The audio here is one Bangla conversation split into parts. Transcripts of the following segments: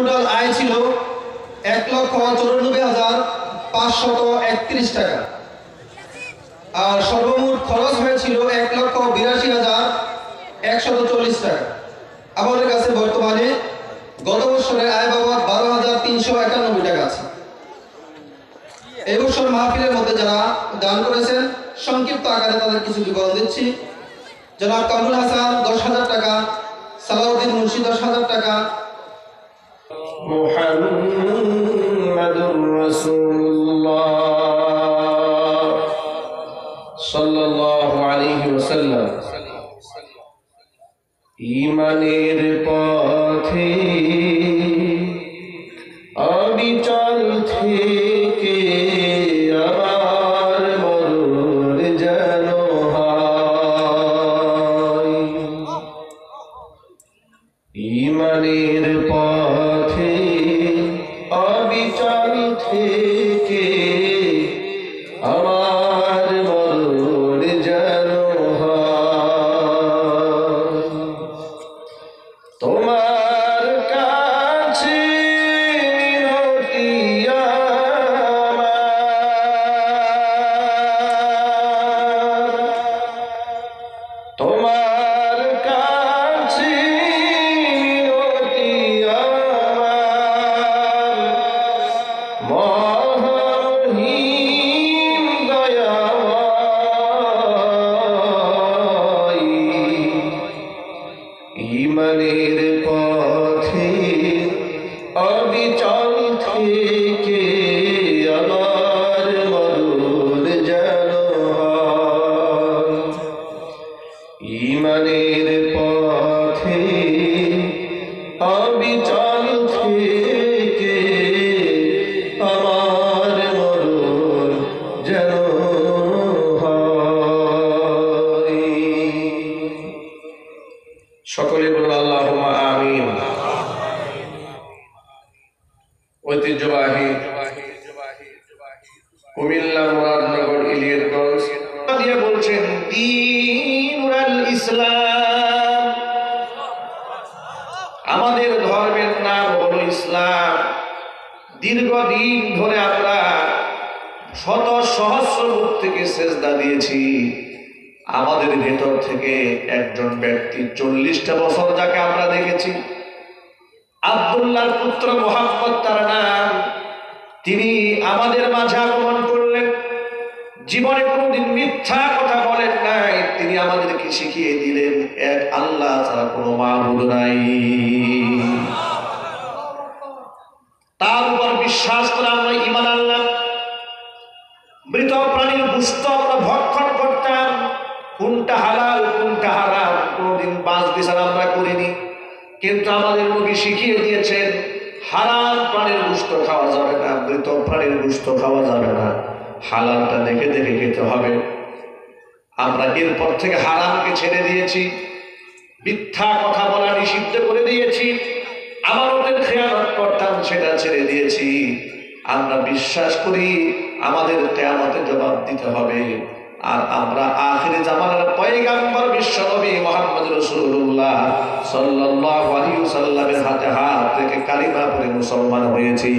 টোটাল আয় ছিল ১,৯৪,৫৩১ টাকা, আর সর্বমোট খরচ হয়েছিল ১,৮২,১৪০ টাকা। আমাদের কাছে বর্তমানে গত বছরের আয় বাবদ ১২,৩৯১ টাকা আছে। এই বছর মাহফিলের মধ্যে যারা দান করেছেন সংক্ষিপ্ত আকারে তাদের কিছু বিবরণ দিচ্ছি। জনাব কামরুল হাসান ১০,০০০ টাকা, সালাউদ্দিন মুন্সি ১০,০০০ টাকা, মুহাম্মাদুর রাসূলুল্লাহ সাল্লাল্লাহু আলাইহি ওয়াসাল্লাম ঈমানের পথে অবিচল থেকে আমার মরণ যেন হয়। ঈমানের পথে অবিচল থেকে আমার মরণ যেন হয়। তোমার কাছে মিনতি আমার, তোমার কাছে মিনতি আমার, মহামহিম দয়াময়। ঈমানের পথে অবিচল থেকে আমার মরণ যেন হয়। ঈমানের পথে অবিচল থেকে আমার মরণ যেন হয়। সকলে বলুন আল্লাহুম্মা আমিন। ঐতিহ্যবাহী কুমিল্লা মুরাদনগর ইলিয়াসগঞ্জ দিয়ে বলছেন দীনুল ইসলাম, আমাদের ধর্মের নাম হলো ইসলাম। দীর্ঘদিন ধরে আমরা শত সহস্র মুখ থেকে সেজদা দিয়েছি। আমাদের ভেতর থেকে একজন ব্যক্তি 40টা বছর যাকে আমরা দেখেছি, আব্দুল্লাহর পুত্র মুহাম্মদ তার নাম, তিনি আমাদের মাঝে আগমন করলেন। জীবনে কোনোদিন মিথ্যা কথা বলেন নাই। তিনি আমাদেরকে শিখিয়ে দিলেন এক আল্লাহ ছাড়া কোনো মাবুদ নাই। তার উপর বিশ্বাস করে আমরা ঈমান আনলাম। মৃত প্রাণীর গোশত আমরা ভক্ষণ করতাম। কোনটা হালাল কোনটা হারাম কোনদিন বাছ বিচার আমরা করিনি, কিন্তু আমাদের নবী শিখিয়ে দিয়েছেন হারাম প্রাণীর গোশত খাওয়া যাবে না, মৃত প্রাণীর গোশত খাওয়া যাবে না, হালালটা দেখে দেখে খেতে হবে। আমরা এরপর থেকে হারামকে ছেড়ে দিয়েছি, মিথ্যা কথা বলা নিষিদ্ধ করে দিয়েছি, আমানতের খেয়ানত করতাম সেটা ছেড়ে দিয়েছি। আমরা বিশ্বাস করি আমাদের কিয়ামতে জবাব দিতে হবে। আর আমরা আখিরে জামানার পয়গাম্বর বিশ্বনবী মুহাম্মদ রাসূলুল্লাহ সাল্লাল্লাহু আলাইহি ওয়াসাল্লামের হাতে হাত রেখে কালিমা পড়ে মুসলমান হয়েছি।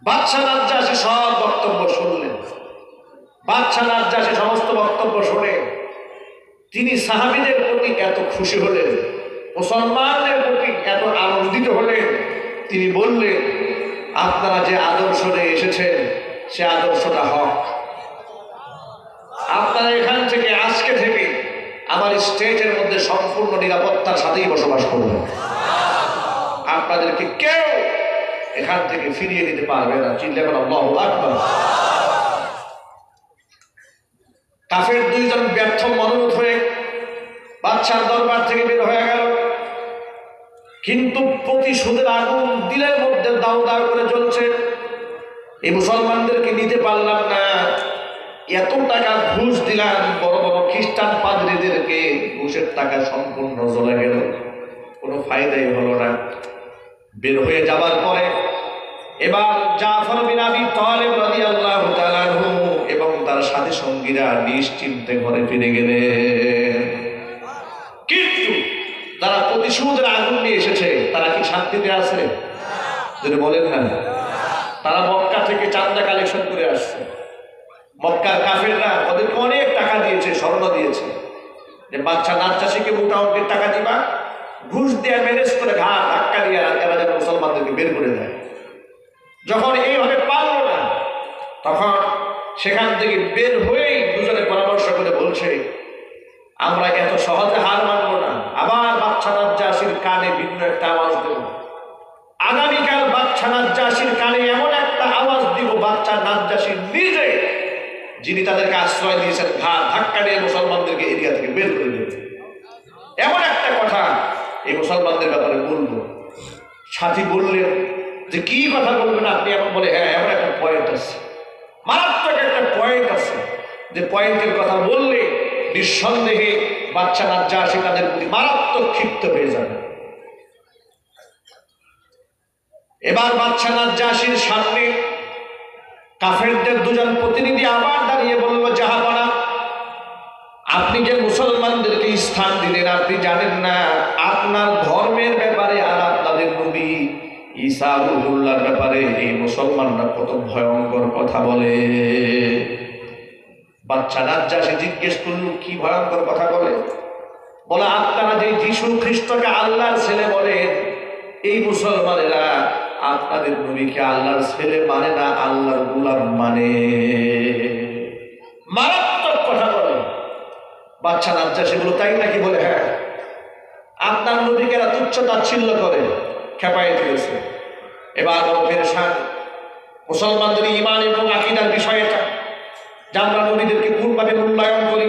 বাদশা নাজ্জাশী সব বক্তব্য শুনলেন। বাদশা নাজ্জাশী সমস্ত বক্তব্য শুনে তিনি সাহাবীদের প্রতি এত খুশি হলেন, মুসলমানদের প্রতি এত আনন্দিত হলেন। তিনি বললেন, আপনারা যে আদর্শ নিয়ে এসেছেন সে আদর্শটা হক। আপনারা এখান থেকে আজকে থেকে আমার স্টেজের মধ্যে সম্পূর্ণ নিরাপত্তার সাথেই বসবাস করবেন। আপনাদেরকে কেউ এখান থেকে ফিরিয়ে দিতে পারবে না। চিল্লা করে আল্লাহু আকবার। কাফের দুইজন ব্যর্থ মনোনীত হয়ে বাদশার দরবার থেকে বের হয়ে গেল, কিন্তু প্রতিশোধের আগুন দিলের মধ্যে দাউ দাউ করে জ্বলছে। এই মুসলমানদেরকে নিতে পারলাম না, এত টাকা ঘুষ দিলাম, বড় বড় খ্রিস্টান পাদ্রীদেরকে ঘুষের টাকা সম্পূর্ণ জ্বলে গেল, কোনো ফায়দাই হলো না। বের হয়ে যাবার পরে এবার জাফর বিন আবি তালিব রাদিয়াল্লাহু তাআলা আনহু এবং তার সাথী সঙ্গীরা নিশ্চিন্তে ঘরে ফিরে গেলেন। কিন্তু তারা প্রতিশোধ নমরুদের আগুন নিয়ে এসেছে, তারা কি শান্তিতে আছে? যদি বলেন না, তারা মক্কা থেকে চাঁদা কালেকশন করে আসছে। মক্কার কাফেররা ওদেরকে অনেক টাকা দিয়েছে, স্বর্ণ দিয়েছে, যে বাচ্চা নাজ্জাশীকে মোটা অঙ্কের টাকা দিবা, ঘুষ দিয়ে ম্যানেজ করে ঘাট ধাক্কা দিয়ে এরা যেন মুসলমানদেরকে বের করে দেয়। যখন এইভাবে পারল না, তখন সেখান থেকে বের হয়েই দুজনে পরামর্শ করে বলছে, আমরা এত সহজে হার মানব না, আবার বাচ্চা নাজ্জাশীর কানে ভিন্ন একটা আওয়াজ দেব। আগামীকাল বাচ্চা নাজ্জাশীর কানে এমন একটা আওয়াজ দিব, বাচ্চা নাজ্জাশী নিজে, যিনি তাদেরকে আশ্রয় দিয়েছেন, ঘাট ধাক্কা দিয়ে মুসলমানদেরকে এরিয়া থেকে বের করে দেবে। এমন একটা কথা এই মুসলমানদের ব্যাপারে বলবো। সাথী বললেন যে কি কথা বলবেন আপনি? এমন বলে, হ্যাঁ এমন একটা পয়েন্ট আছে, মারাত্মক একটা পয়েন্ট আছে, যে পয়েন্টের কথা বললে নিঃসন্দেহে বাচ্চা নাজ্জাশী তাদের প্রতি মারাত্মক ক্ষিপ্ত হয়ে যাবে। এবার বাচ্চা নাজ্জাশীর সামনে কাফেরদের দুজন প্রতিনিধি আবার দাঁড়িয়ে বলল, জাহাপানা, আপনি যে মুসলমানদেরকে স্থান দিলেন, আপনি জানেন না আপনার ধর্মের ব্যাপারে আর আপনাদের নবী ঈসা রূহুল্লাহর ব্যাপারে এই মুসলমানরা কত ভয়ঙ্কর কথা বলে। বাচ্চা নাজ্জাশী জিজ্ঞেস করল, কি ভয়ঙ্কর কথা বলে? বলে, আপনারা যে যীশু খ্রিস্টকে আল্লাহর ছেলে বলেন, এই মুসলমানেরা আপনাদের নবীকে আল্লাহর ছেলে মানে না, আল্লাহর গোলাম মানে। মারাত্মক কথা বলে। বাচ্চা নাজ্জাশী বলে, তাই নাকি? বলে, হ্যাঁ, আপনার নবীকে এরা তুচ্ছ তাচ্ছিল্য করে, খেপাই দিয়েছে। এবার বড় পেরেশান মুসলমানদের ঈমান এবং আকীদার বিষয়টা, যে আমরা নবীদেরকে কোনভাবে মূল্যায়ন করি।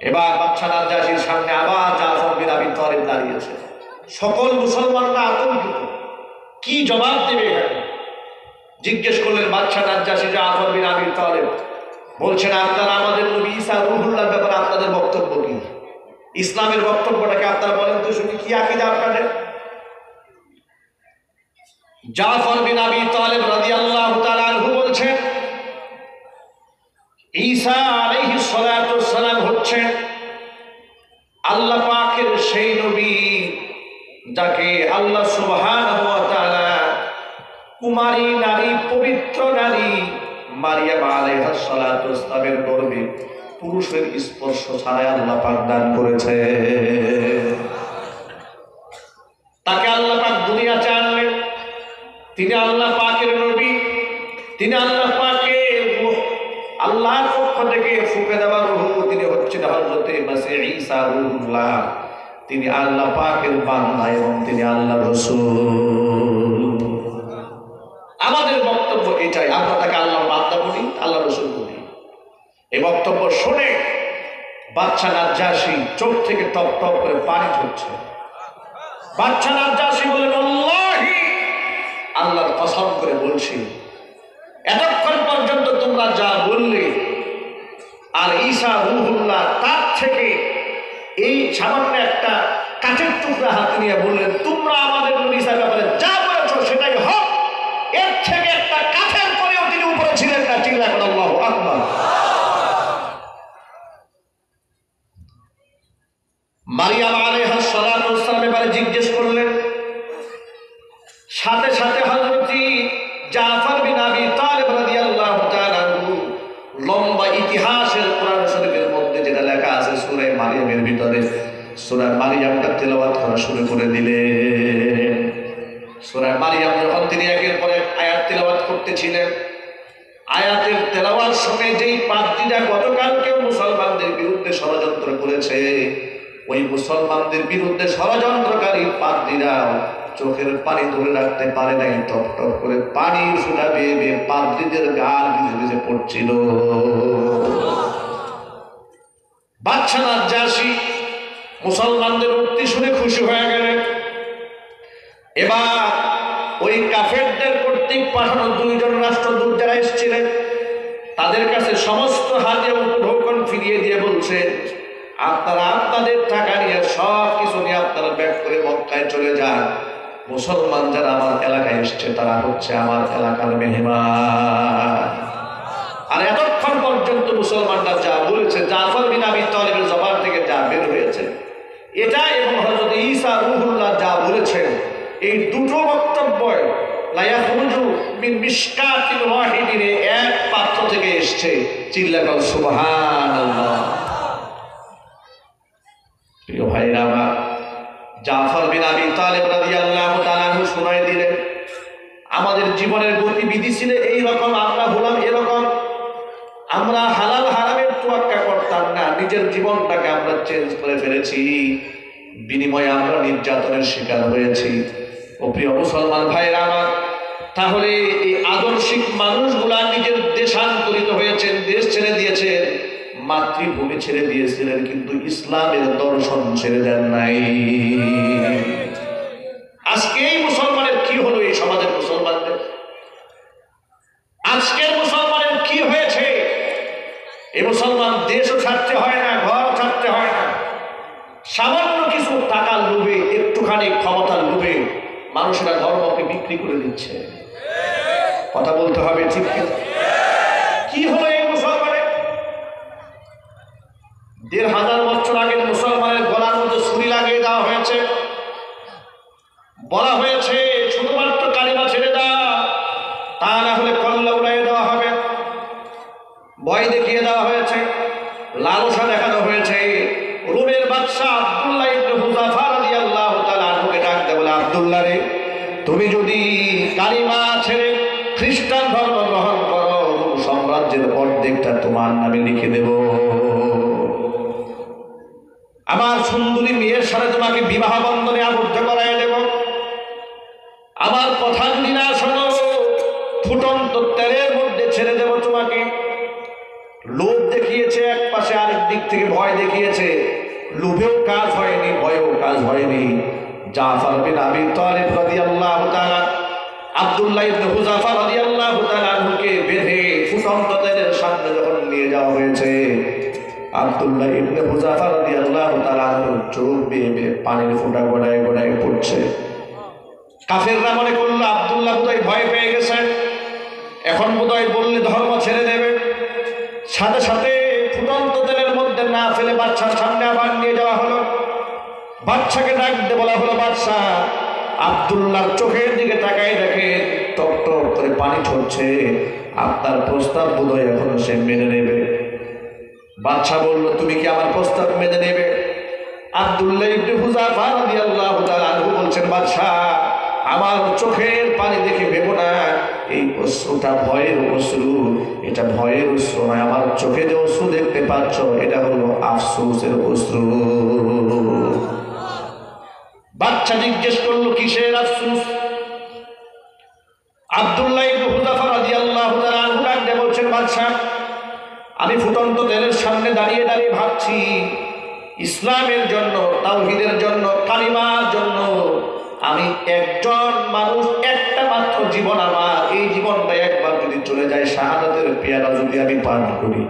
এবার বাচ্চা নাজ্জাশীর সামনে আবার জাফর বিন আবী তালিব দাঁড়িয়েছে। সকল মুসলমানরা আতঙ্কিত, কি জবাব দেবে? জিজ্ঞেস করলেন বাচ্চা নাজ্জাশী, জাফর বিন আবী তালিব বলছেন, আপনারা আমাদের নবী ঈসা রূহুল্লাহর ব্যাপারে আপনাদের বক্তব্য কি? ইসলামের বক্তব্যটাকে আপনারা বলেন তো শুনি, কি আকীদা আপনাদের? জাফর বিন আবী তালিব রাদিয়াল্লাহু তাআলা আনহু বলছেন, ঈসা আলাইহিস সালাতু ওয়াস সালাম হচ্ছেন আল্লাহ পাকের সেই নবী, যাকে আল্লাহ সুবহানাহু ওয়া তাআলা কুমারী নারী, পবিত্র নারী মারিয়াম আলাইহিস সালাতু ওয়াস সালামের গর্ভে পুরুষের স্পর্শ ছাড়াই আল্লাহ পাক দান করেছে। তাকে আল্লাহ পাক দুনিয়াতে আনলেন, তিনি আল্লাহ পাকের নবী, তিনি আল্লাহ পাকের আল্লাহর পক্ষ থেকে ফুঁকে দেওয়া রূহ, তিনি হচ্ছেন হযরতে মাসীহ ঈসা রূহুল্লাহ, তিনি আল্লাহ পাকের বান্দা এবং তিনি আল্লাহর রাসূল। আমাদের বক্তব্য এটাই, আমরা তাকে আল্লাহর বান্দা বলি, আল্লাহর রাসূল বলি। এই বক্তব্য শুনে বাচ্চা নাজ্জাশী চোখ থেকে টপ টপ করে পানি ঝরছে। বাচ্চা নাজ্জাশী বলেন, আল্লাহি, আল্লাহর কসম করে বলছি, এতক্ষণ পর্যন্ত তোমরা যা বললে আর ঈসা রূহুল্লাহ, তার থেকে এই সামান্য একটা কাঠের টুকরা হাতে নিয়ে বললেন, তোমরা আমাদের নবী ঈসার ব্যাপারে যা বলেছ সেটাই হক, এর থেকে একটা কাঠের পরেও তিনি উপরে ছিলেন না। ঠিক রাখেন, আল্লাহু আকবার। মারিয়াম আলাইহিস সালাতু ওয়াস সালাম এবারে জিজ্ঞেস করলেন, সাথে সাথে হযরত জাফর বিন আবী তালিব রাদিয়াল্লাহু তাআলা লম্বা ইতিহাসের কোরআন শরীফের মধ্যে যেটা লেখা আছে সূরা মারিয়ামের ভিতরে, সূরা মারিয়ামটা তেলাওয়াত করা শুরু করে দিলেন। সূরা মারিয়াম যখন তিনি একের পর এক আয়াত তেলাওয়াত করতেছিলেন, আয়াতের তেলাওয়াত শুনে যেই পাদ্রীরা গতকালকে মুসলমানদের বিরুদ্ধে ষড়যন্ত্র করেছে, ওই মুসলমানদের বিরুদ্ধে ষড়যন্ত্রকারী পাদ্রীরা চোখের পানি ধরে রাখতে পারে নাই, টপ টপ করে পানির ফোঁটা বেয়ে বেয়ে পাদ্রীদের গাল ভিজে ভিজে পড়ছিল। বাচ্চা নাজ্জাশী মুসলমানদের উক্তি শুনে খুশি হয়ে গেলেন। এবার ওই কাফেরদের কর্তৃক পাঠানো দুইজন রাষ্ট্রদূত যারা এসেছিলেন, তাদের কাছে সমস্ত হাদিয়া উপঢৌকন ফিরিয়ে দিয়ে বলছে, আপনারা আপনাদের টাকা নিয়ে সব কিছু নিয়ে আপনারা ব্যাক করে মক্কায় চলে যান। মুসলমান যারা আমার এলাকায় এসছে তারা হচ্ছে আমার এলাকার মেহমান। আর এতক্ষণ পর্যন্ত মুসলমানরা যা বলেছে, জাফর বিন আবী তালিবের জবান থেকে যা বের হয়েছে, এটা এবং হযরত ঈসা এই দুটো বক্তব্য লা ইয়াখরুজু মিন মিশকাতিন ওয়াহিদিন, এক পাত্র থেকে এসেছে। চিল্লা বল সুবহানাল্লাহ। প্রিয় ভাইরা আমার, জাফর বিন আবি তালেব রাদিয়াল্লাহু তাআলা আনহু শুনায় দিলেন, আমাদের জীবনের গতিবিধি ছিল এই রকম, আমরা হলাম এরকম, আমরা হালাল হারামের তোয়াক্কা করতাম না, নিজের জীবনটাকে আমরা চেঞ্জ করে ফেলেছি, বিনিময়ে আমরা নির্যাতনের শিকার হয়েছি। ও প্রিয় মুসলমান ভাইরা আমার, তাহলে এই আদর্শিক মানুষগুলা নিজের দেশান্তরিত হয়েছেন, দেশ ছেড়ে দিয়েছেন, মাতৃভূমি ছেড়ে দিয়েছিলেন, কিন্তু ইসলামের দর্শন ছেড়ে দেন নাই। আজকে এই মুসলমানের কি হলো, এই সমাজের মুসলমানদের আজকের মুসলমানের কি হয়েছে? এই মুসলমান দেশও ছাড়তে হয় না, ঘর ছাড়তে হয় না, সামান্য কিছু টাকার লোভে, একটুখানি ক্ষমতার লোভে মানুষেরা ধর্মকে বিক্রি করে দিচ্ছে। কথা বলতে হবে, ঠিক কি হলো এই মুসলমানের? ১,৫০০ বছর আগের মুসলমানের গলার মধ্যে ছুরি লাগিয়ে দেওয়া হয়েছে, বলা হয়েছে শুধুমাত্র কালিমা ছেড়ে দাও, তা না হলে কল্লা উড়াইয়ে দেওয়া হবে। ভয় দেখিয়ে দেওয়া হয়েছে, লালসা দেখানো হয়েছে। রোমের বাদশা আব্দুল্লাহ ইবনে হুযাফা রাদিয়াল্লাহু তাআলা আনহুকে ডাকতে বলে, আব্দুল্লাহ রে, তুমি যদি কালিমা ছেড়ে খ্রিস্টান ধর্ম গ্রহণ করো, সাম্রাজ্যের অর্ধেকটা তোমার নামে লিখে দেব। আমার সুন্দরী মেয়ের সাথে তোমাকে বিবাহ বন্ধনে আবদ্ধ করাই দেব। আমার কথা যদি না শোনো, ফুটন্ত তেলের মধ্যে ছেড়ে দেব তোমাকে। লোভ দেখিয়েছে এক পাশে, আরেক দিক থেকে ভয় দেখিয়েছে। লোভেও কাজ হয়নি, ভয়েও কাজ হয়নি। জাফর বিন আবি তালেব রাদিয়াল্লাহু তাআলা আব্দুল্লাহ ইবনে হুযাফা রাদিয়াল্লাহু তাআলা আনহুকে বেঁধে ফুটন্ত তেলের সামনে যখন নিয়ে যাওয়া হয়েছে, আব্দুল্লাহ ইবনে হুযাফা রাদিয়াল্লাহু তাআলা আনহুর চোখ বেয়ে বেয়ে পানির ফোঁটা গড়ায় গড়ায় পড়ছে। কাফেররা মনে করলো আব্দুল্লাহ বোধহয় ভয় পেয়ে গেছেন, এখন বোধহয় বললে ধর্ম ছেড়ে দেবে। সাথে সাথে ফুটন্ত তেলের মধ্যে না ফেলে বাদশার সামনে আবার নিয়ে যাওয়া হলো। বাদশাকে ডাকতে বলা হলো, বাদশা আব্দুল্লাহর চোখের দিকে তাকাই দেখে টপ টপ করে পানি ঝরছে, আপনার প্রস্তাব বোধহয় এখনো সে মেনে নেবে। বাদশা বলল, তুমি কি আমার প্রস্তাব মেনে নেবে? আব্দুল্লাহ ইবনে হুযাফা রাদিয়াল্লাহু তাআলা আনহু বলছেন, বাদশা আমার চোখের পানি দেখে ভেবো না এই অশ্রুটা ভয়ের অশ্রু, এটা ভয়ের অশ্রু নয়। আমার চোখে যে অশ্রু দেখতে পাচ্ছ, এটা হলো আফসোসের অশ্রু। বাচ্চা জিজ্ঞেস করলো, কিসের আফসোস? আব্দুল্লাহ ইবনে হুযাফা রাদিয়াল্লাহু তাআলা আনহু ডাকতে বলছেন, বাদশা আমি ফুটন্ত তেলের সামনে দাঁড়িয়ে দাঁড়িয়ে ভাবছি, ইসলামের জন্য, তাওহীদের জন্য, কালিমার জন্য আমি একজন মানুষ, একটা মাত্র জীবন আমার, এই জীবনটা একবার যদি চলে যায়, শাহাদাতের পেয়ালা যদি আমি পান করি,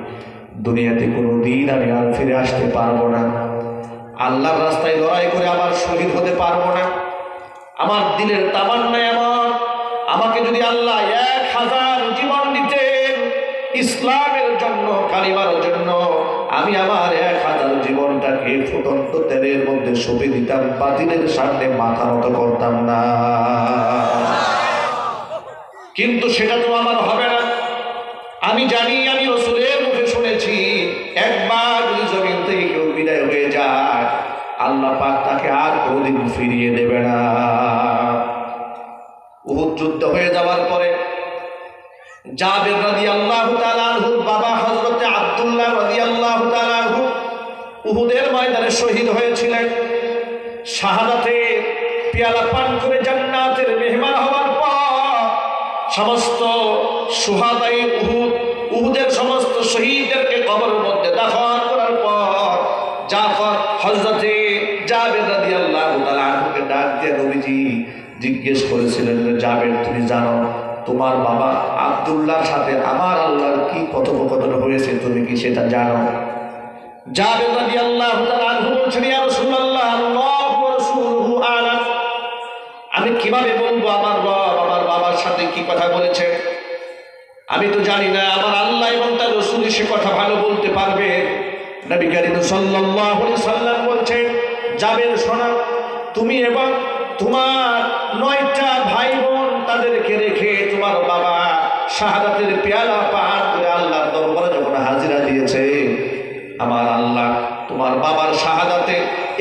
দুনিয়াতে কোনো দিন আমি আর ফিরে আসতে পারবো না। আল্লাহর রাস্তায় লড়াই করে আবার শহীদ হতে পারবো না। আমার দিলের তামান্না এমন, আমাকে যদি আল্লাহ 1000 জীবন দিতেন ইসলামের জন্য, কালিমার জন্য, আমি আমার 1000 জীবনটাকে ফুটন্ত তেলের মধ্যে সঁপে দিতাম, বাতিলের সামনে মাথা নত করতাম না। কিন্তু সেটা তো আমার হবে না। আমি জানি, আমি রাসূলের মুখে শুনেছি, একবার যদি জমিন থেকে কেউ বিদায় হয়ে যায়, আল্লাহ পাক তাকে আর কোনোদিন ফিরিয়ে দেবে না। উহুদ যুদ্ধ হয়ে যাওয়ার পরে জাবের রাদিয়াল্লাহু তাআলা আনহুর বাবা হযরত আব্দুল্লাহ রাদিয়াল্লাহু তাআলা আনহু উহুদের ময়দানে শহীদ হয়েছিলেন। শাহাদাতের পেয়ালা পান করে জান্নাতের মেহমান হওয়ার পর সমস্ত শুহাদায়ে উহুদ, উহুদের সমস্ত শহীদদেরকে কবরের মধ্যে দাফন করার পর জাফর হযরত জাবের রাদিয়াল্লাহু তাআলা আনহুকে ডাক দিয়ে নবীজি জিজ্ঞেস করেছিলেন, জাবের তুমি জানো তোমার বাবা আব্দুল্লাহর সাথে আমার আল্লাহর কি কথোপকথন হয়েছে, তুমি কি সেটা জানো? জাবের রাদিয়াল্লাহু তাআলা আনহু বলছেন, ইয়া রাসূলুল্লাহ, আল্লাহু ওয়া রাসূলুহু আ'লাম। আমি কিভাবে বলবো আমার রব আমার বাবার সাথে কি কথা বলেছে? আমি তো জানি না। আমার আল্লাহ এবং তার রাসূল সে কথা ভালো বলতে পারবে। নবী করিম সাল্লাল্লাহু আলাইহি সাল্লাম বলছেন, জাবের শোনো, তুমি এবং তোমার 9টা ভাই বোন তাদেরকে রেখে তোমার বাবা শাহাদাতের পেয়ালা পান করে আল্লাহর দরবারে যখন হাজিরা দিয়েছে, আমার আল্লাহ তোমার বাবার শাহাদাতে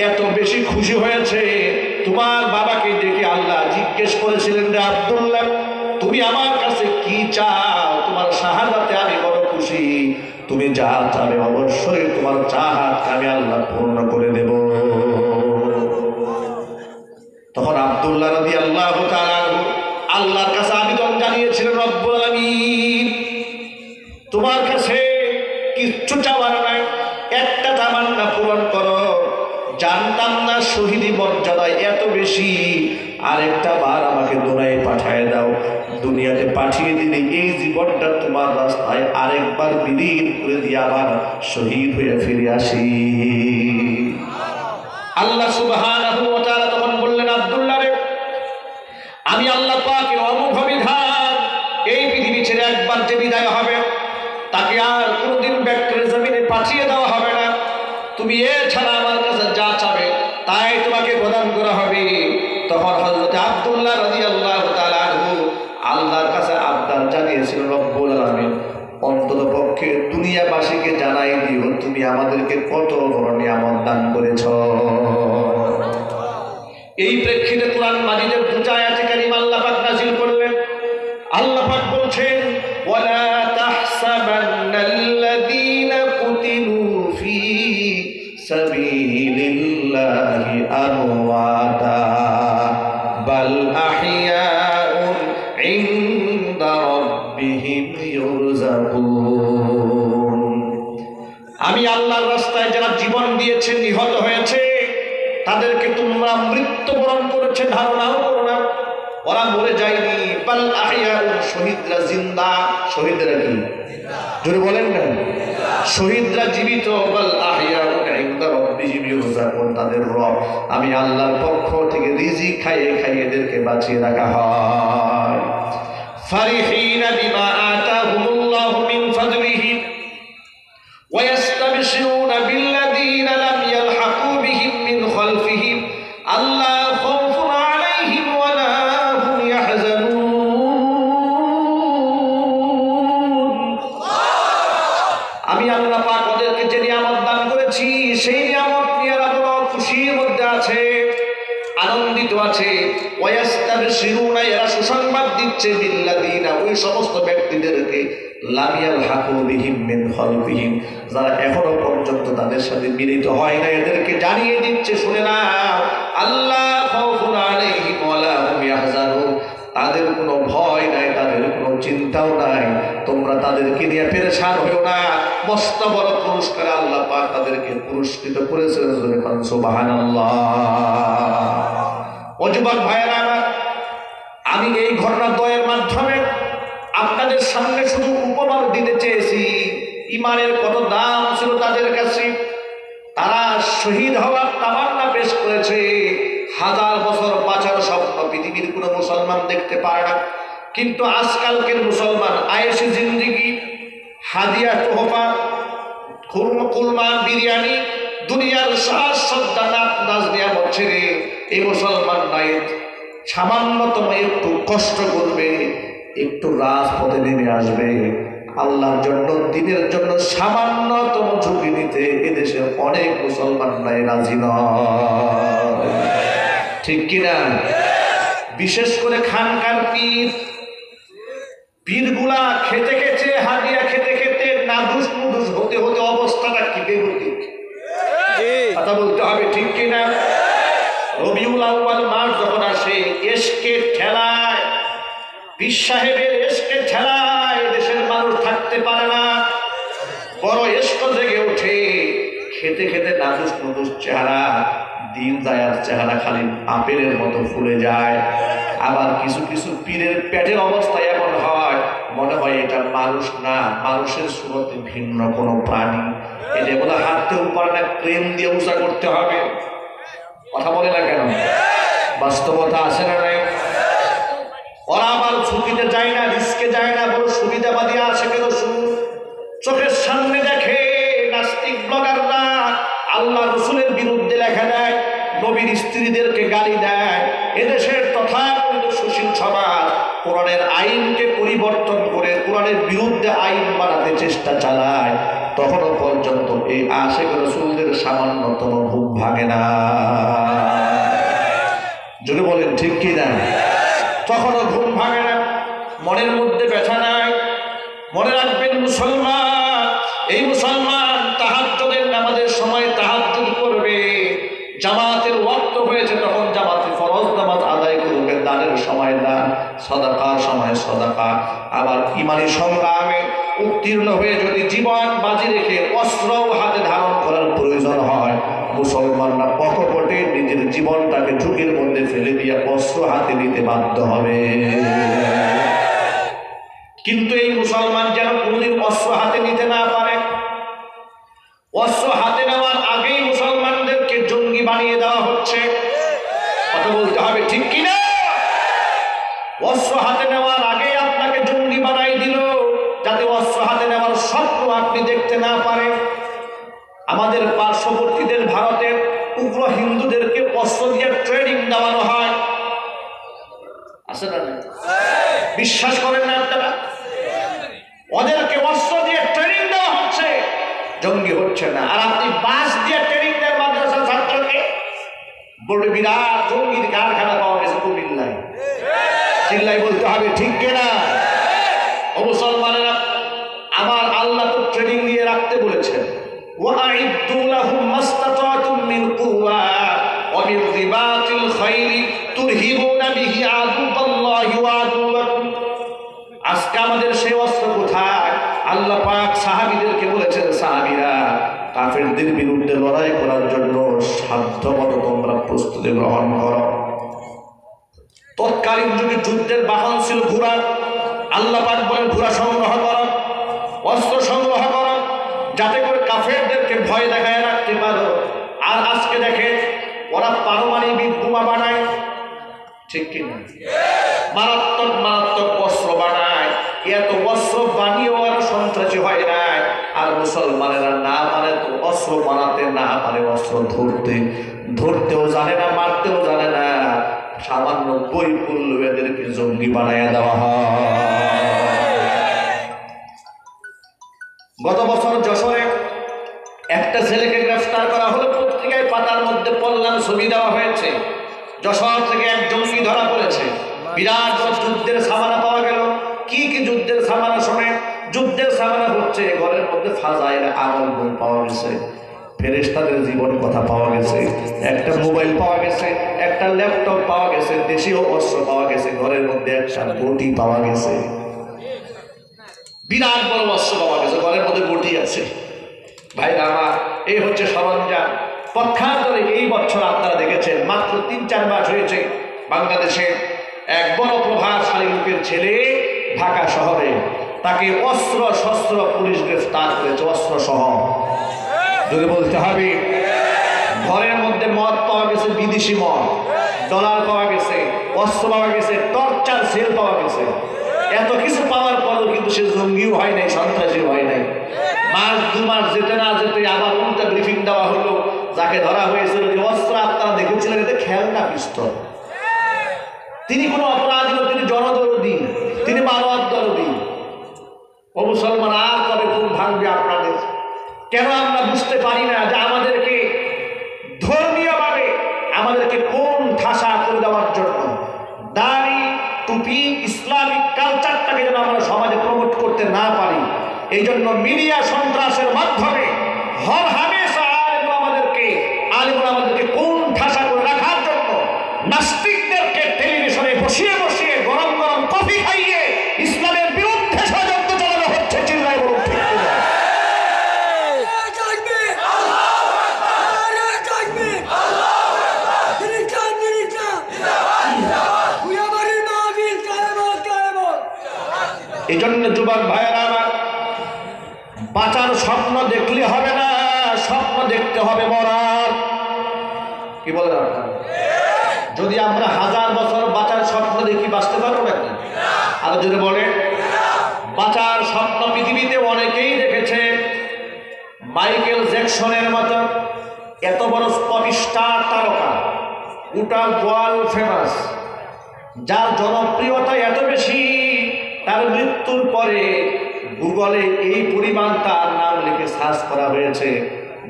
এত বেশি খুশি হয়েছে, তোমার বাবাকে ডেকে আল্লাহ জিজ্ঞেস করেছিলেন, রে আব্দুল্লাহ, তুমি আমার কাছে কি চাও? তোমার শাহাদাতে আমি বড় খুশি, তুমি যা চাবে অবশ্যই তোমার চাহাত আমি আল্লাহ পূর্ণ করে দেব। তখন আব্দুল্লাহ রাদিয়াল্লাহু তাআলা আল্লাহর কাছে আবেদন জানিয়েছিলেন, রব্বুল আলামিন, তোমার কাছে কিচ্ছু চাওয়ার নাই, একটা তামান্না পূরণ করো। জানতাম না শহীদি মর্যাদা এত বেশি, আরেকটা বার আমাকে দুনিয়ায় পাঠিয়ে দাও। দুনিয়াতে পাঠিয়ে দিলে এই জীবনটা তোমার রাস্তায় আরেকবার বিলীন করে দিয়ে আবার শহীদ হয়ে ফিরে আসি। আল্লাহ সুবহানাহু ওয়া তাআলা তখন বললেন, আব্দুল্লাহ রে, আমি আল্লাহ পাকের অমোঘ বিধান, এই পৃথিবী ছেড়ে একবার যে বিদায় হবে তাকে আর কোনোদিন ব্যাক করে জমিনে পাঠিয়ে দেওয়া হবে না। তুমি এছাড়া আমার কাছে যা চাবে তাই তোমাকে প্রদান করা হবে। তখন হযরত আব্দুল্লাহ রাদিয়াল্লাহু তাআলা আনহু আল্লাহর কাছে আবদার জানিয়েছিল, রব্বুল আলামিন, অন্তত পক্ষে দুনিয়াবাসীকে জানাই দিও তুমি আমাদেরকে কত বড় নিয়ামত দান করেছ। এই প্রেক্ষিতে কুরআন মাজিদের 2টা আয়াতে কারিমা আল্লাহ পাক নাযিল করলেন। আল্লাহ পাক বলছেন, ওয়ালা তাহসাবান্নাল্লাযীনা কুতিলু ফী সাবিলিল্লাহি আমওয়াতা বাল আহইয়াউন ইনদা রাব্বিহিম ইউরযাকুন। আমি আল্লাহর রাস্তায় যারা জীবন দিয়েছে, নিহত হয়েছে, তাদেরকে তোমরা মৃত্যুবরণ করেছে ধারণাও করো না, ওরা মরে যায়নি। বাল আহইয়াউন, শহীদরা জিন্দা। শহীদরা কি? জোরে বলেন না, শহীদরা জীবিত। বাল আহইয়াউন ইনদা রাব্বিহিম ইউরযাকুন, তাদের রব আমি আল্লাহর পক্ষ থেকে রিজিক খাইয়ে খাইয়ে এদেরকে বাঁচিয়ে রাখা হয়। ফারিহিনা বিমা আতাহুমুল্লাহু মিন ফাদলিহি ওয়া ইস্তাবশিরুনা বিল্লাযীনা লাম ইয়ালহাকু বিহিম মিন খালফিহিম আল্লা খাউফুন আলাইহিম ওয়া লা হুম ইয়াহজানুন। আমি আল্লাহ পাক ওদেরকে যে নিয়ামত দান করেছি, সেই নিয়ামত নিয়ে এরা বড় খুশির মধ্যে আছে, আনন্দিত আছে। ওয়া ইস্তাবশিরুনা, এরা সুসংবাদ দিচ্ছে, বিল্লাযীনা, ওই সমস্ত ব্যক্তিদেরকে, লাম ইয়ালহাকু বিহিম মিন খালফিহিম, যারা এখনো পর্যন্ত তাদের সাথে মিলিত হয় না, এদেরকে জানিয়ে দিচ্ছে, শুনে না, আল্লাহ খাউফুন আলাইহিম ওয়া লা হুম ইয়াহজানুন, তাদের কোনো ভয় নাই, তাদের কোনো চিন্তাও নাই, তোমরা তাদেরকে নিয়ে পেরেশান হইও না। মস্ত বড় পুরস্কার আল্লাহ পাক তাদেরকে পুরস্কৃত করেছেন। সুবহানাল্লাহ। ও যুবক ভাইয়েরা আমার, আমি এই ঘটনাদ্বয়ের মাধ্যমে আপনাদের সামনে শুধু উপমার দিতে চেয়েছি ইমানের কত দাম ছিল তাদের কাছে। তারা শহীদ হওয়ার তামান্না পেশ করেছে। 1000 বছর বাঁচার স্বপ্ন পৃথিবীর কোনো মুসলমান দেখতে পারে না, কিন্তু আজকালকের মুসলমান আয়েশে জিন্দেগি, হাদিয়া তোহফা, কুরমা, বিরিয়ানি, দুনিয়ার সাজ সজ্জা, নাচ নিয়ামত ছেড়ে এই মুসলমান নাই সামান্যতম একটু কষ্ট করবে, একটু রাজপথে নেমে আসবে আল্লাহর জন্য, দিনের জন্য সামান্যতম ঝুঁকি নিতে এদেশে অনেক মুসলমান নাই রাজি নয়, ঠিক কিনা? বিশেষ করে খানকার পীরগুলা খেতে খেতে, হাদিয়া খেতে খেতে, নাদুস নুদুস হতে হতে অবস্থাটা কি বেগতিক, কথা বলতে হবে, ঠিক কিনা? রবিউল আউয়াল মাস যখন আসে, এশকের ঠেলায়, পীর সাহেবের এশকের ঠেলায় দেশের মানুষ থাকতে পারে না, বড় এশক জেগে ওঠে। খেতে খেতে নাদুস নুদুস চেহারা, দিন দায়ার চেহারা খালি আপেলের মতো ফুলে যায়। আবার কিছু কিছু পীরের পেটের অবস্থা এমন হয়, মনে হয় এটা মানুষ না, মানুষের সুরতে ভিন্ন কোনো প্রাণী। এটা বলে হাঁটতেও পারে না, ক্রেন দিয়ে উঁচা করতে হবে। কথা বলে না কেন? বাস্তবতা আছে না নাই? ওরা আবার ঝুঁকিতে যায় না, রিস্কে যায় না, বড় সুবিধাবাদী আছে কেন? চোখের সামনে দেখে নাস্তিক ব্লগাররা আল্লাহ রসুলের বিরুদ্ধে লেখা দেয়, নবীর স্ত্রীদেরকে গালি দেয়, এদের দেশের তথাকথিত সুশীল সমাজ কোরআনের আইনকে পরিবর্তন করে কোরআনের বিরুদ্ধে আইন বানাতে চেষ্টা চালায়, তখনও পর্যন্ত এই আশিক রাসূলদের সামান্যতম ঘুম ভাঙে না। যদি বলেন ঠিক কি না? তখনও ঘুম ভাঙে না, মনের মধ্যে ব্যথা নাই। মনে রাখবেন মুসলমান, এই মুসলমান তাহাজ্জুদের নামাজের সময় তাহাজ্জুদ করবে, জামাতের ওয়াক্ত হয়েছে তখন জামাতে ফরজ নামাজ আদায় করবে, দানের সময় দান, সাদাকার সময় সাদাকা। আবার ইমানি সংগ্রামে উত্তীর্ণ হয়ে যদি জীবন বাজি রেখে অস্ত্রও হাতে ধারণ করার প্রয়োজন হয়, মুসলমানরা অকপটে নিজের জীবনটাকে ঝুঁকির মধ্যে ফেলে দিয়ে অস্ত্র হাতে নিতে বাধ্য হবে। কিন্তু এই মুসলমান যেন কোনদিন অস্ত্র হাতে নিতে না পারে। অস্ত্র হাতে নেওয়ার আগেই মুসলমানদেরকে জঙ্গি বানিয়ে দেওয়া হচ্ছে। কথা বলতে হবে ঠিক কিনা? অস্ত্র হাতে নেওয়ার আগেই আপনাকে জঙ্গি বানাই দিল, যাতে অস্ত্র হাতে নেওয়ার স্বপ্ন আপনি দেখতে না পারেন। আমাদের পার্শ্ববর্তীদের ভারতের উগ্র হিন্দুদেরকে অস্ত্র দিয়ে ট্রেনিং দেওয়ানো হয়, আছে না? বিশ্বাস করেন না আপনারা? ওদেরকে অস্ত্র দিয়ে ট্রেনিং দেওয়া হচ্ছে, জঙ্গি হচ্ছে না। আর আপনি বাস দিয়ে ট্রেনিং দেন মাদ্রাসার ছাত্রকে, বড় বিরাট জঙ্গির কারখানা পাওয়া গেছে কুমিল্লায়। চিল্লাই বলতে হবে ঠিক কিনা? ও মুসলমানেরা, আমার আল্লাহ তো ট্রেনিং দিয়ে রাখতে বলেছেন, ওয়াইদু লাহুম মাসতাতাতুম মিন কুওয়া ওয়া মিন রিবাতিল খাইরি তুরহিবুনা বিহি আদুল্লাহি ওয়া আদুওয়াকুম। আজকে আমাদের সেই অস্ত্র কোথায়? আল্লাহ পাক সাহাবীদেরকে বলেছেন, সাহাবীরা কাফেরদের বিরুদ্ধে লড়াই করার জন্য সাধ্যমতো তোমরা প্রস্তুতি গ্রহণ করো। তৎকালীন যুগে যুদ্ধের বাহন ছিল ঘোড়া। আল্লাহ পাক বলেন ঘোড়া সংগ্রহ করো, অস্ত্র সংগ্রহ করো, যাতে করে কাফেরদেরকে ভয় দেখায় রাখতে পারো। আর আজকে দেখে ওরা পারমাণবিক বোমা বানায়, ঠিক কিনা? মারাত্মক মারাত্মক অস্ত্র বানায়। এত অস্ত্র বানিয়ে ওরা সন্ত্রাসী হয় নাই। আর মুসলমানেরা না মানে তো অস্ত্র বানাতে, না মানে অস্ত্র ধরতেও জানে না, মারতেও জানে না। সামান্য বই পড়ল এদেরকে জঙ্গি বানাইয়া দেওয়া হয়। গত বছর যশোরে একটা ছেলেকে গ্রেফতার করা হলো, পত্রিকায় পাতার মধ্যে পড়লাম, ছবি দেওয়া হয়েছে। যশোর থেকে এক জঙ্গি ধরা পড়েছে, বিরাট যুদ্ধের সামানা পাওয়া গেল। কি কি যুদ্ধের সামানা? শোনে, যুদ্ধের সামানা হচ্ছে ঘরের মধ্যে ফাজাইল আমল বই পাওয়া গেছে, ফেরেশতাদের জীবন কথা পাওয়া গেছে, একটা মোবাইল পাওয়া গেছে, একটা ল্যাপটপ পাওয়া গেছে, দেশীয় অস্ত্র পাওয়া গেছে, ঘরের মধ্যে একটা বটি পাওয়া গেছে, বিরাট বড় অস্ত্র পাওয়া গেছে, ঘরের মধ্যে বটি আছে। ভাই আমার, এই হচ্ছে সরঞ্জাম। পক্ষান্তরে এই বছর আপনারা দেখেছেন, মাত্র ৩-৪ মাস হয়েছে বাংলাদেশে এক বড় প্রভাবশালী লোকের ছেলে ঢাকা শহরে, তাকে অস্ত্র শস্ত্র পুলিশ গ্রেফতার করেছে, অস্ত্র সহ। যদি বলতে হবে, ঘরের মধ্যে মদ পাওয়া গেছে, বিদেশি মদ, ডলার পাওয়া গেছে, অস্ত্র পাওয়া গেছে, টর্চার সেল পাওয়া গেছে। এত কিছু পাওয়ার পরও কিন্তু সে জঙ্গিও হয় নাই, সন্ত্রাসী হয় নাই। মাস 2 মাস যেতে না যেতে আবার উল্টা ব্রিফিং দেওয়া হলো, যাকে ধরা হয়েছিল যে অস্ত্র আপনারা দেখেছিলেন এতে খেলনা পিস্তল। তিনি কোনো অপরাধী, তিনি জনদরদী, তিনি মানব দরদী। ও মুসলমান, আর কবে ঘুম ভাঙবে আপনাদের? কেন আমরা বুঝতে পারি না যে আমাদেরকে ধর্মীয়ভাবে আমাদেরকে কোন ঠাসা করে দেওয়ার জন্য দাড়ি টুপি ইসলামিক কালচারটাকে যেন আমরা সমাজে প্রমোট করতে না পারি, এই জন্য মিডিয়া সন্ত্রাসের মাধ্যমে হর হামেশা আমাদেরকে কোন ঠাসা করে রাখার জন্য নাস্তিকদেরকে টেলিভিশনে বসিয়ে বসিয়ে গরম গরম কফি খাইয়ে ইসলামের বিরুদ্ধে ষড়যন্ত্র চালানো হচ্ছে। চিল্লায় বলুন ঠিক কিনা? এই জন্য যুবক ভাইয়েরা আমার, বাঁচার স্বপ্ন দেখলে হবে না, স্বপ্ন দেখতে হবে মরার। কি বলেন আপনারা? যদি আমরা 1000 বছর বাঁচার স্বপ্ন দেখি, বাঁচতে পারবো নাকি? আর যদি বলে বাঁচার স্বপ্ন পৃথিবীতে অনেকেই দেখেছে। মাইকেল জ্যাকসনের মতো এত বড় পপ স্টার তারকা, গোটা ওয়ার্ল্ড ফেমাস, যার জনপ্রিয়তা এত বেশি, তার মৃত্যুর পরে গুগলে এই পরিমাণ তার নাম লিখে সার্চ করা হয়েছে,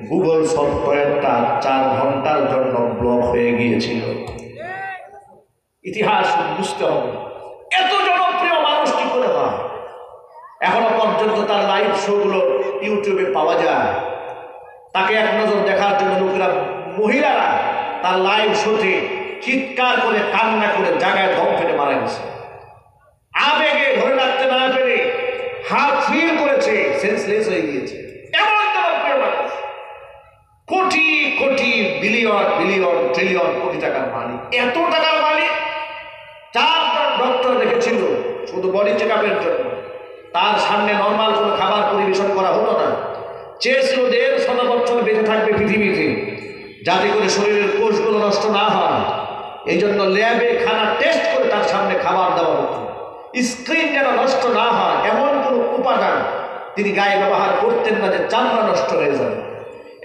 গুগল সফটওয়্যারটা 4 ঘন্টার জন্য ব্লক হয়ে গিয়েছিল। ইতিহাস বুঝতে হবে, এত জনপ্রিয় মানুষ কি করে হয়। এখনো পর্যন্ত তার লাইভ শোগুলো ইউটিউবে পাওয়া যায়। তাকে এক নজর দেখার জন্য লোকেরা, মহিলারা তার লাইভ শোতে চিৎকার করে কান্না করে জায়গায় দম ফেলে মারা গেছে। আবেগে ধরে রাখতে না পেরে হাত ফিল করেছে, সেন্সলেস হয়ে গিয়েছে। এমন জনপ্রিয় মানুষ, crore crore billion billion trillion কোটি টাকার মালিক, এত টাকার মালিক। 4জন ডক্টর রেখেছিল শুধু বডি চেক আপের জন্য। তার সামনে নর্মাল কোনো খাবার পরিবেশন করা হতো না। চেয়েছিল 150 বছর বেঁচে থাকবে পৃথিবীতে, যাতে করে শরীরের কোষগুলো নষ্ট না হয়। এই জন্য ল্যাবে খানা টেস্ট করে তার সামনে খাবার দেওয়া হতো। স্ক্রিন যেন নষ্ট না হয়, এমন কোনো উপাদান তিনি গায়ে ব্যবহার করতেন না যে চামড়া নষ্ট হয়ে যাবে।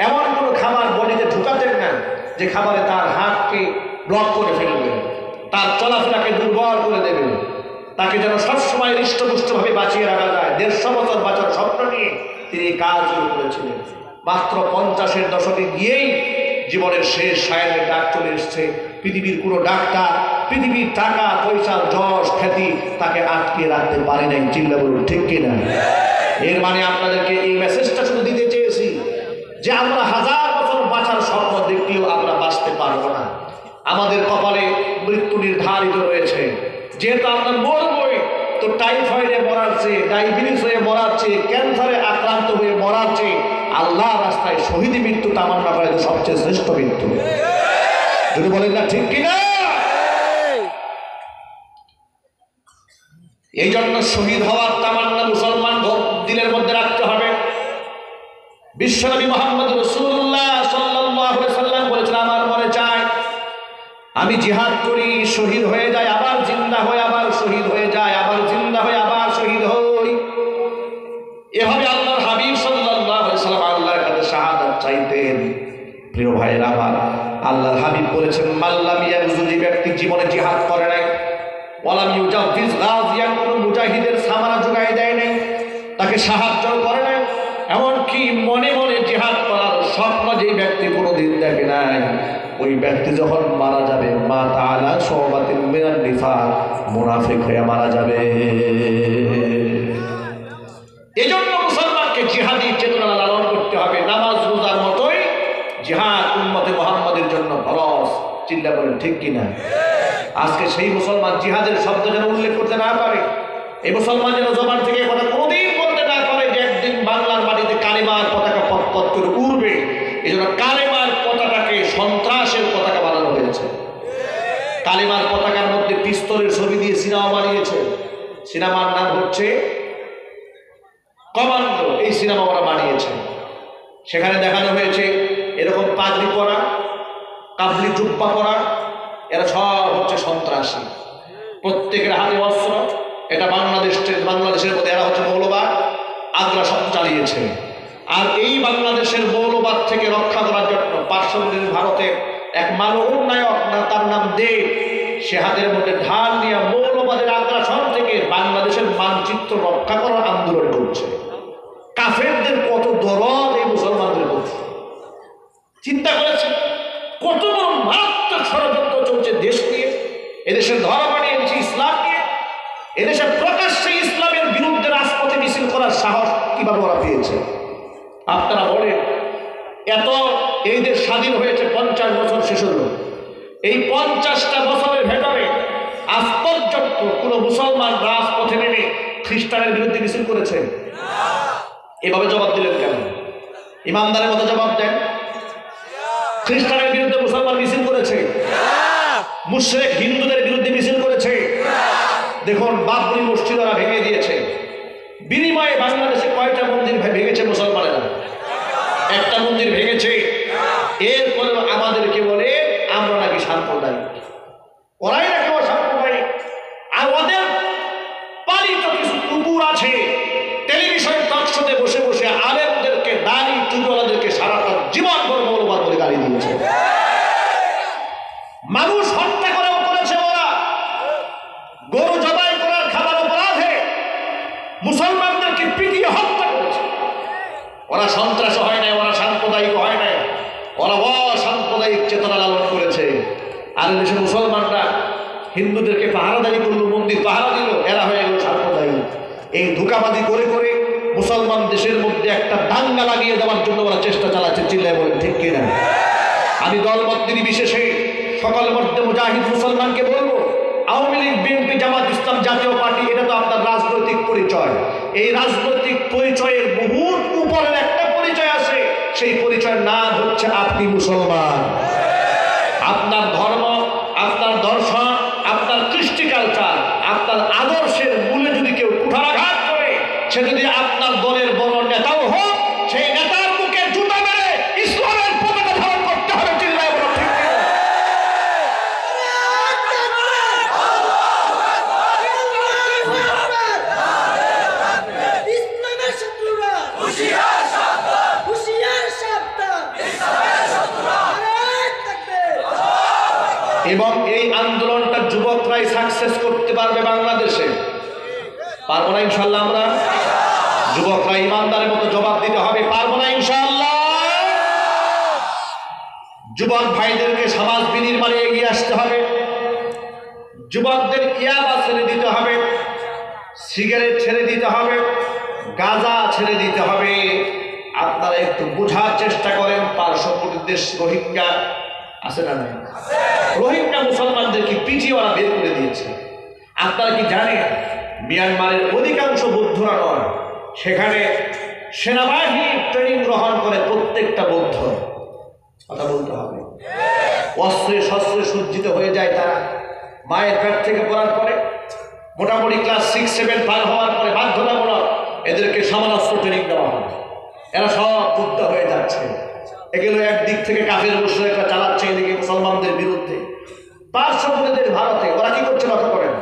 এমন কোনো খাবার বডিতে ঢুকাতেন না যে খাবারে তার হাতকে ব্লক করে ফেলবে, তার চলাফেরাকে দুর্বল করে দেবে। তাকে যেন সবসময় হৃষ্টপুষ্টভাবে বাঁচিয়ে রাখা যায়। 150 বছর বাঁচার স্বপ্ন নিয়ে তিনি কাজ শুরু করেছিলেন। মাত্র 50-এর দশকে গিয়েই জীবনের শেষ সায়ানের ডাক চলে এসছে। পৃথিবীর কোনো ডাক্তার, পৃথিবীর টাকা পয়সা যশ খ্যাতি তাকে আটকে রাখতে পারে নাই। চিল্লা বলুন ঠিক কিনা? এর মানে আপনাদেরকে এই মেসেজটা শুধু দিতে চেয়েছি যে আমরা 1000 বছর বাঁচার স্বপ্ন দেখলেও আমরা বাঁচতে পারবো না। আমাদের কপালে মৃত্যু নির্ধারিত রয়েছে। যেহেতু আমরা মরবই, তো টাইফয়েডে মরার চেয়ে, ডায়াবেটিস হয়ে মরার চেয়ে, ক্যান্সারে আক্রান্ত হয়ে মরার চেয়ে আল্লাহ রাস্তায় শহীদ মৃত্যু তামান্না করে সবচেয়ে শ্রেষ্ঠ মৃত্যু। যদি বলেন না ঠিক কিনা? এই জন্য শহীদ হওয়ার তামান্না মুসলমান দিলের মধ্যে রাখতে হবে। বিশ্বনবী মুহাম্মদ রাসূলুল্লাহ সাল্লাল্লাহু আলাইহি সাল্লাম বলেছেন, আমার মনে চায় আমি জিহাদ করি, শহীদ হয়ে যায়, আবার জিন্দা হয়ে আবার শহীদ হয়ে যায়, আবার জিন্দা হয়ে আবার শহীদ হই। এভাবে আল্লাহর হাবিব সাল্লাল্লাহু আলাইহি সাল্লাম আল্লাহর কাছে শাহাদাত চাইতেন। প্রিয় ভাইরা আমার, আল্লাহর হাবিব বলেছেন, মাল্লাম ইয়াগজু, যে ব্যক্তি জীবনে জিহাদ করে নাই, ওয়ালাম ইউজাফিজ গাজিয়ান, কোন মুজাহিদের সামানা জোগায় দেয় নাই, তাকে সাহায্য করে নাই, এমনকি মনে মনে জিহাদ করার স্বপ্ন যে ব্যক্তি কোনোদিন দেখে নাই, ওই ব্যক্তি যখন মারা যাবে, মা তাআলা শাওবাতিন মিনান নিফাক, মুনাফিক হয়ে মারা যাবে। এজন্য মুসলমানকে জিহাদি চেতনা লালন করতে হবে। নামাজ রোজার মতোই জিহাদ উম্মতে মুহাম্মাদের জন্য ফরজ। চিল্লা বলেন ঠিক কিনা? আজকে সেই মুসলমান জিহাদের শব্দ যেন উল্লেখ করতে না পারে, এই মুসলমান যেন জবান থেকে কথা কোনোদিন বলতে না পারে যে একদিন বাংলার মাটিতে কালেমার পতাকা পথ পথ করে উড়বে। এই জন্য কালেমার পতাকাকে সন্ত্রাসের পতাকা বানানো হয়েছে। কালেমার পতাকার মধ্যে পিস্তলের ছবি দিয়ে সিনেমা বানিয়েছে। সিনেমার নাম হচ্ছে কমান্ডো। এই সিনেমা ওরা বানিয়েছে। সেখানে দেখানো হয়েছে এরকম পাগড়ি পরা, কাবলি জুব্বা পরা, এরা সব হচ্ছে সন্ত্রাসী, প্রত্যেকের হাতে অস্ত্র। এটা বাংলাদেশের মধ্যে এরা হচ্ছে মৌলবাদ, আগ্রাসন চালিয়েছে। আর এই বাংলাদেশের মৌলবাদ থেকে রক্ষা করার জন্য পার্শ্ববর্তী ভারতে এক মানব নায়ক, তার নাম দেব, সে হাতের মধ্যে ঢাল নিয়ে মৌলবাদের আগ্রাসন থেকে বাংলাদেশের মানচিত্র রক্ষা করার আন্দোলন করছে। কাফেরদের কত দরদ এই মুসলমানদের প্রতি! চিন্তা করেছে কত বড় মারাত্মক ষড়যন্ত্র চলছে দেশ নিয়ে। এদেশের ধর্ম নিয়ে, ইসলাম নিয়ে, এদেশের প্রকাশ্যে ইসলামের বিরুদ্ধে রাজপথে মিছিল করার সাহস কিভাবে ওরা পেয়েছে? আপনারা বলেন, এত এই দেশ স্বাধীন হয়েছে 50 বছর শেষ হলো, এই 50টা বছরের ভেতরে আজ পর্যন্ত কোনো মুসলমান রাজপথে নেমে খ্রিস্টানের বিরুদ্ধে মিছিল করেছে? এভাবে জবাব দিলেন কেন? ইমানদারের মতো জবাব দেন। খ্রিস্টানের বিরুদ্ধে মুসলমান মিছিল করেছে, মুশরিক হিন্দুদের বিরুদ্ধে মিছিল করেছে। দেখুন, বাবরি মসজিদ ওরা ভেঙে দিয়েছে। বিনিময়ে বাংলাদেশে কয়টা মন্দির ভেঙেছে মুসলমানেরা? একটা মন্দির ভেঙেছে। এরপরে আমাদেরকে বলে আমরা নাকি সাম্প্রদায়িক, ওরাই নাকি অসাম্প্রদায়িক। আর ওদের পালিত কিছু কুকুর আছে, টেলিভিশন টকশোতে বসে বসে আলেমদেরকে, দাড়ি টুপিওয়ালাদেরকে সারাটা জীবন ভর মৌলবাদ বলে গালি দিয়েছে। মানুষ হত্যা করেও করেছে ওরা। ওরা সন্ত্রাস হয় নাই, ওরা সাম্প্রদায়িক হয় নাই, ওরা অসাম্প্রদায়িক চেতনা লালন করেছে। আর দেশে মুসলমানরা হিন্দুদেরকে পাহারাদারি করলো, মন্দির পাহারা দিল, এরা হয়ে গেল সাম্প্রদায়িক। এই ধোঁকাবাজি করে করে মুসলমান দেশের মধ্যে একটা দাঙ্গা লাগিয়ে দেওয়ার জন্য ওরা চেষ্টা চালাচ্ছে। চিল্লায় বলেন ঠিক কিনা? আমি দলমত নির্বিশেষে সকল মধ্যে মুজাহিদ মুসলমানকে বলবো, আওয়ামী লীগ, বিএনপি, জামাত ইসলাম, জাতীয় পার্টি, এটা তো আপনার রাজনৈতিক পরিচয়। এই রাজনৈতিক পরিচয়ের বহুত উপরের একটা পরিচয় আছে, সেই পরিচয়ের নাম হচ্ছে আপনি মুসলমান। আপনার ধর্ম, আপনার দর্শন, আপনার কৃষ্টি কালচার, আপনার আদর্শের মূলে যদি কেউ কুঠারাঘাত করে, সে যদি আপনার দলের বড় নেতাও হোক, সেই নেতার মুখে জুতা মেরে ইসলামের পতাকা ধারণ করতে হবে। চিল্লায় বলো ঠিক কিনা? এবং এই আন্দোলনটা যুবকরাই সাকসেস করতে পারবে বাংলাদেশে। পারবো না ইনশাল্লাহ? আমরা যুবকরা ইমানদারের মতো জবাব দিতে হবে, পারবো না ইনশাল্লাহ? যুবক ভাইদেরকে সমাজ বিনির্মাণে এগিয়ে আসতে হবে। যুবকদের ইয়াবা ছেড়ে দিতে হবে, সিগারেট ছেড়ে দিতে হবে, গাঁজা ছেড়ে দিতে হবে। আপনারা একটু বোঝার চেষ্টা করেন, পার্শ্ববর্তী দেশ রোহিঙ্গা আছে না নাই? রোহিঙ্গা মুসলমানদেরকে পিটিয়ে ওরা বের করে দিয়েছে। আপনারা কি জানেন মিয়ানমারের অধিকাংশ বৌদ্ধরা নয়, সেখানে সেনাবাহিনী ট্রেনিং গ্রহণ করে প্রত্যেকটা বৌদ্ধ। কথা বলতে হবে। অস্ত্রে শস্ত্রে সজ্জিত হয়ে যায় তারা। মায়ের পেট থেকে পড়ার পরে মোটামুটি ক্লাস 6-7 পার হওয়ার পরে বাধ্যতামূলক এদেরকে সমানাস্ত্র ট্রেনিং দেওয়া হয়। এরা সব যুদ্ধ হয়ে যাচ্ছে। এগুলো একদিক থেকে কাফের মুশরিকরা চালাচ্ছে এদিকে মুসলমানদের বিরুদ্ধে। পার্শ্ববর্তী ভারতে ওরা কি করছে লক্ষ্য করেন।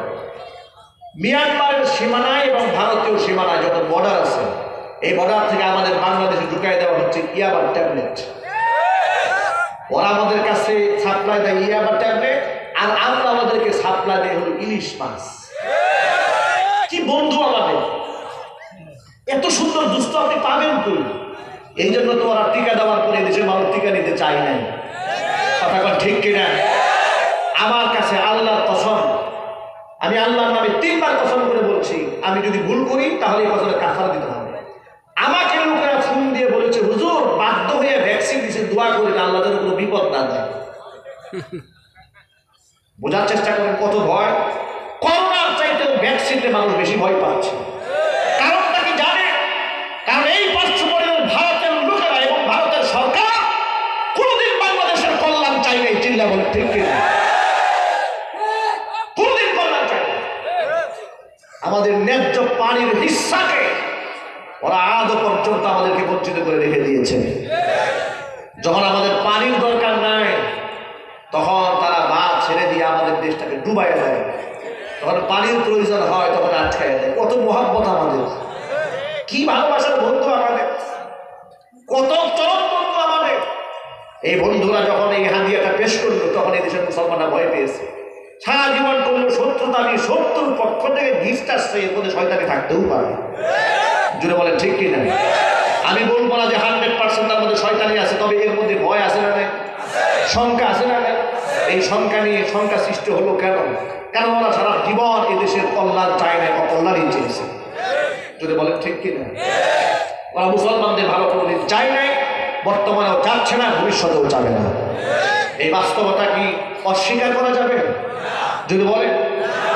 মিয়ানমারের সীমানায় এবং ভারতীয় সীমানায় যত বর্ডার আছে, এই বর্ডার থেকে আমাদের বাংলাদেশে ঢুকাই দেওয়া হচ্ছে ইয়াবার ট্যাবলেট। ওরা আমাদের কাছে সাপ্লাই দেয় ইয়াবার ট্যাবলেট, আর আমরা আমাদেরকে সাপ্লাই দেয় হলো ইলিশ মাছ। কি বন্ধু আমাদের! এত সুন্দর দুস্থ আপনি পাবেন কই? এই জন্য তো ওরা টিকা দেওয়ার পরে দেশের মানুষ টিকা নিতে চাই নাই। কথা কন ঠিক কিনা? আমার কাছে আল্লাহর কসম, আমি আল্লাহর নামে 3 বার কসম করে বলছি, আমি যদি ভুল করি তাহলে এই কসমের কাফারা দিতে হবে। আমাকে লোকেরা ফোন দিয়ে বলেছে, হুজুর বাধ্য হয়ে ভ্যাকসিন দিয়েছে, দোয়া করি না আল্লাহ যেন কোনো বিপদ না দেয়। বোঝার চেষ্টা করেন কত ভয়। করোনার চাইতেও ভ্যাকসিনে মানুষ বেশি ভয় পাচ্ছে। কারণটা কি জানে? কারণ এই পার্শ্ববর্তী ভারতের লোকেরা এবং ভারতের সরকার কোনোদিন বাংলাদেশের কল্যাণ চাই নাই। চিল্লা বলে ঠিক কিনা? কোনোদিন কল্যাণ চাই না। আমাদের ন্যায্য পানির হিস্সাকে ওরা আজও পর্যন্ত আমাদেরকে বঞ্চিত করে রেখে দিয়েছে। যখন আমাদের পানির দরকার নাই, তখন তারা বাদ ছেড়ে দিয়ে আমাদের দেশটাকে ডুবাইয়া দেয়। যখন পানির প্রয়োজন হয় তখন আটকাইয়া দেয়। কত মহাব্বত আমাদের, কি ভালোবাসার বন্ধু আমাদের, কত চরম বন্ধু আমাদের। এই বন্ধুরা যখন এই হাদিয়াটা পেশ করলো, তখন এই দেশের মুসলমানরা ভয় পেয়েছে। সারা জীবন করলো শত্রুতা, আমি শত্রুর পক্ষ থেকে গিফট আসছে, এর মধ্যে শয়তানি থাকতেও পারে। জুড়ে বলেন ঠিক কিনা? আমি বলবো না যে 100% তার মধ্যে শয়তানি আছে, তবে এর মধ্যে ভয় আছে না? শঙ্কা আছে না? এই শঙ্কা নিয়ে শঙ্কা সৃষ্টি হলো কেন? কারণ ওরা সারা জীবন এদেশের কল্যাণ চায় না, অকল্যাণই চেয়েছে। যদি বলেন ঠিক কিনা? ওরা মুসলমানদের ভালো কোনোদিন চায় নাই, বর্তমানেও চাচ্ছে না, ভবিষ্যতেও চাবে না। এই বাস্তবতা কি অস্বীকার করা যাবে? যদি বলে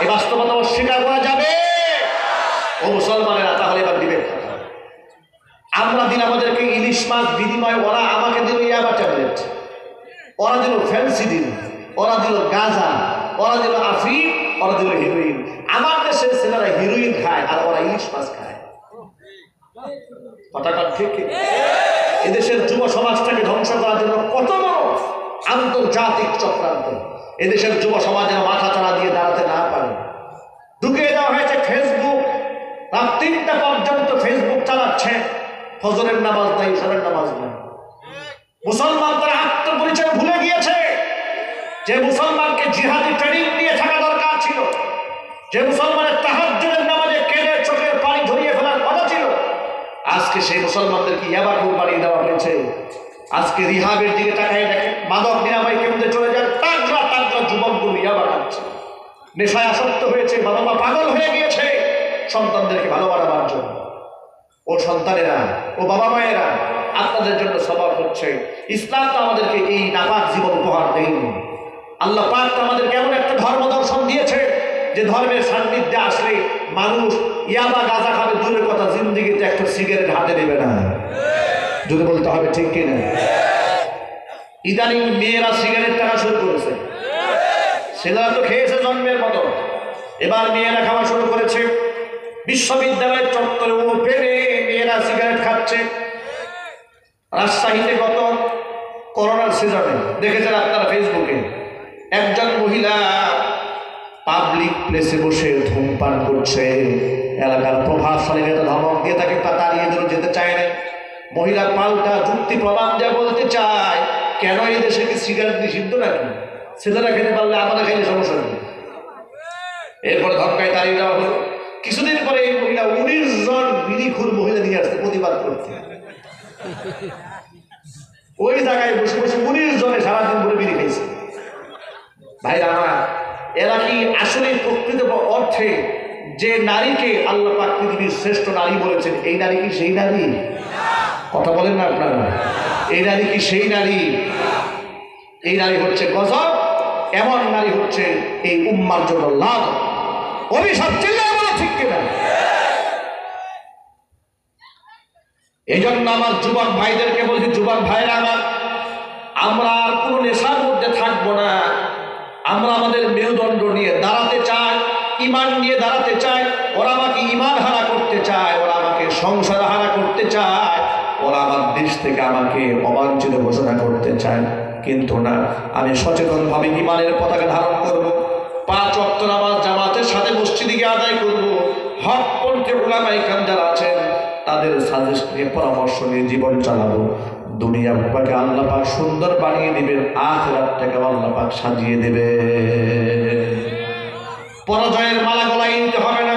এই বাস্তবতা অস্বীকার করা যাবে? ও মুসলমানেরা, তাহলে এবার বিবেক কথা। আমরা দিন আমাদেরকে ইলিশ মাছ বিনিময়, ওরা আমাকে দিল ইয়াবা ট্যাবলেট, ওরা দিল ফেন্সিডিল, ওরা দিল গাঁজা, ওরা দিল আফিম, ওরা দিল হিরোইন। আমার দেশের ছেলেরা হিরোইন খায় আর ওরা ইলিশ মাছ খায়। কথাটা ঠিক? এদেশের যুব সমাজটাকে ধ্বংস করার জন্য কত বড় আন্তর্জাতিক চক্রান্ত। এদেশের যুব সমাজের মাথা চাড়া দিয়ে দাঁড়াতে না পারে। ঢুকিয়ে দেওয়া হয়েছে ফেসবুক, রাত 3টা পর্যন্ত ফেসবুক চালাচ্ছে, ফজরের নামাজ নাই, ঈশারের নামাজ নাই। মুসলমান তারা আত্মপরিচয় ভুলে গিয়েছে। যে মুসলমানকে জিহাদি ট্রেনিং দিয়ে থাকা দরকার ছিল, যে মুসলমানের তাহাজ্জুদের নামাজে কেঁদে চোখের পানি ঝরিয়ে ফেলার কথা ছিল, আজকে আজকে সেই মুসলমানদেরকে ইয়াবাখুর বানিয়ে দেওয়া হয়েছে। আজকে রিহাবের দিকে তাকায় দেখে, মাদক নিরাময় কেন্দ্রে চলে যান, টাকরা টাকরা যুবকগুলো ইয়াবা খাচ্ছে, নেশায় আসক্ত হয়েছে, বাবা মা পাগল হয়ে গিয়েছে সন্তানদেরকে ভালো বানাবার জন্য। ও সন্তানেরা, ও বাবা মায়েরা, আপনাদের জন্য সবর হচ্ছে। ইসলাম তো আমাদেরকে এই নাপাক জীবন উপহার দেয়নি। আল্লাহ পাক তো আমাদেরকে এমন একটা ধর্ম দর্শন দিয়েছে যে ধর্মের সান্নিধ্যে আসলে মানুষ ইয়াবা গাঁজা খাবে দূরের কথা, জিন্দিগিতে একটা সিগারেট হাতে নেবে না। যদি বলতে হবে ঠিক কিনা? ইদানিং মেয়েরা সিগারেট টানা শুরু করেছে, ছেলেরা তো খেয়েছে জন্মের মতো, এবার মেয়েরা খাওয়া শুরু করেছে। বিশ্ববিদ্যালয়ের চত্বরে ওপেনে মেয়েরা সিগারেট খাচ্ছে। রাজশাহীতে গত করোনার সিজনে দেখেছেন আপনারা ফেসবুকে, একজন মহিলা পাবলিক প্লেসে বসে ধূমপান করছে। এলাকার প্রভাবশালী নেতা ধমক দিয়ে তাকে তাড়িয়ে ধরে যেতে চায় না। মহিলা পাল্টা যুক্তি প্রমাণ দিয়ে বলতে চায়, কেন এই দেশে কি সিগারেট নিষিদ্ধ নাকি? ছেলেরা খেতে পারলে আমরা খাইলে সমস্যা নেই। এরপরে ধমকায় তাড়িয়ে দেওয়া হলো। কিছুদিন পরে এই মহিলা 19 জন বিড়িখুর মহিলা নিয়ে আসতে প্রতিবাদ করতে, ওই জায়গায় বসে বসে 19 জনে সারাদিন ধরে বিড়ি খাইছে। ভাইরা আমার, এরা কি আসলে প্রকৃত অর্থে যে নারীকে আল্লাহ পাক পৃথিবীর শ্রেষ্ঠ নারী বলেছেন, এই নারী কি সেই নারী? কথা বলেন না আপনারা, এই নারী কি সেই নারী? এই নারী হচ্ছে গজব। এমন নারী হচ্ছে এই উম্মার জন্য লাভ, অভিশাপ। চিল্লায় বলা ঠিক কিনা? এই জন্য আমার যুবক ভাইদেরকে বলছি, যুবক ভাইরা আমার, আমরা আর কোনো নেশার মধ্যে থাকবো না। আমরা আমাদের মেরুদণ্ড নিয়ে দাঁড়াতে চাই, ইমান নিয়ে দাঁড়াতে চাই। ওরা আমাকে ইমান হারা করতে চায়, ওরা আমাকে সংসার হারা করতে চায়, ওরা আমার দেশ থেকে আমাকে অবাঞ্ছিত ঘোষণা করতে চায়। কিন্তু না, আমি সচেতনভাবে ইমানের পতাকা ধারণ করব, 5 ওয়াক্ত নামাজ জামাতের সাথে মসজিদে গিয়ে আদায় করব। হকপন্থী উলামায়ে কেরাম যারা আছেন তাদের সাজেশন নিয়ে, পরামর্শ নিয়ে জীবন চালাবো। দুনিয়া পাকে আল্লাহ পাক সুন্দর বানিয়ে দিবেন, আখিরাতটাকে আল্লাহ পাক সাজিয়ে দেবে। পরাজয়ের মালা গলায় নিতে হবে না,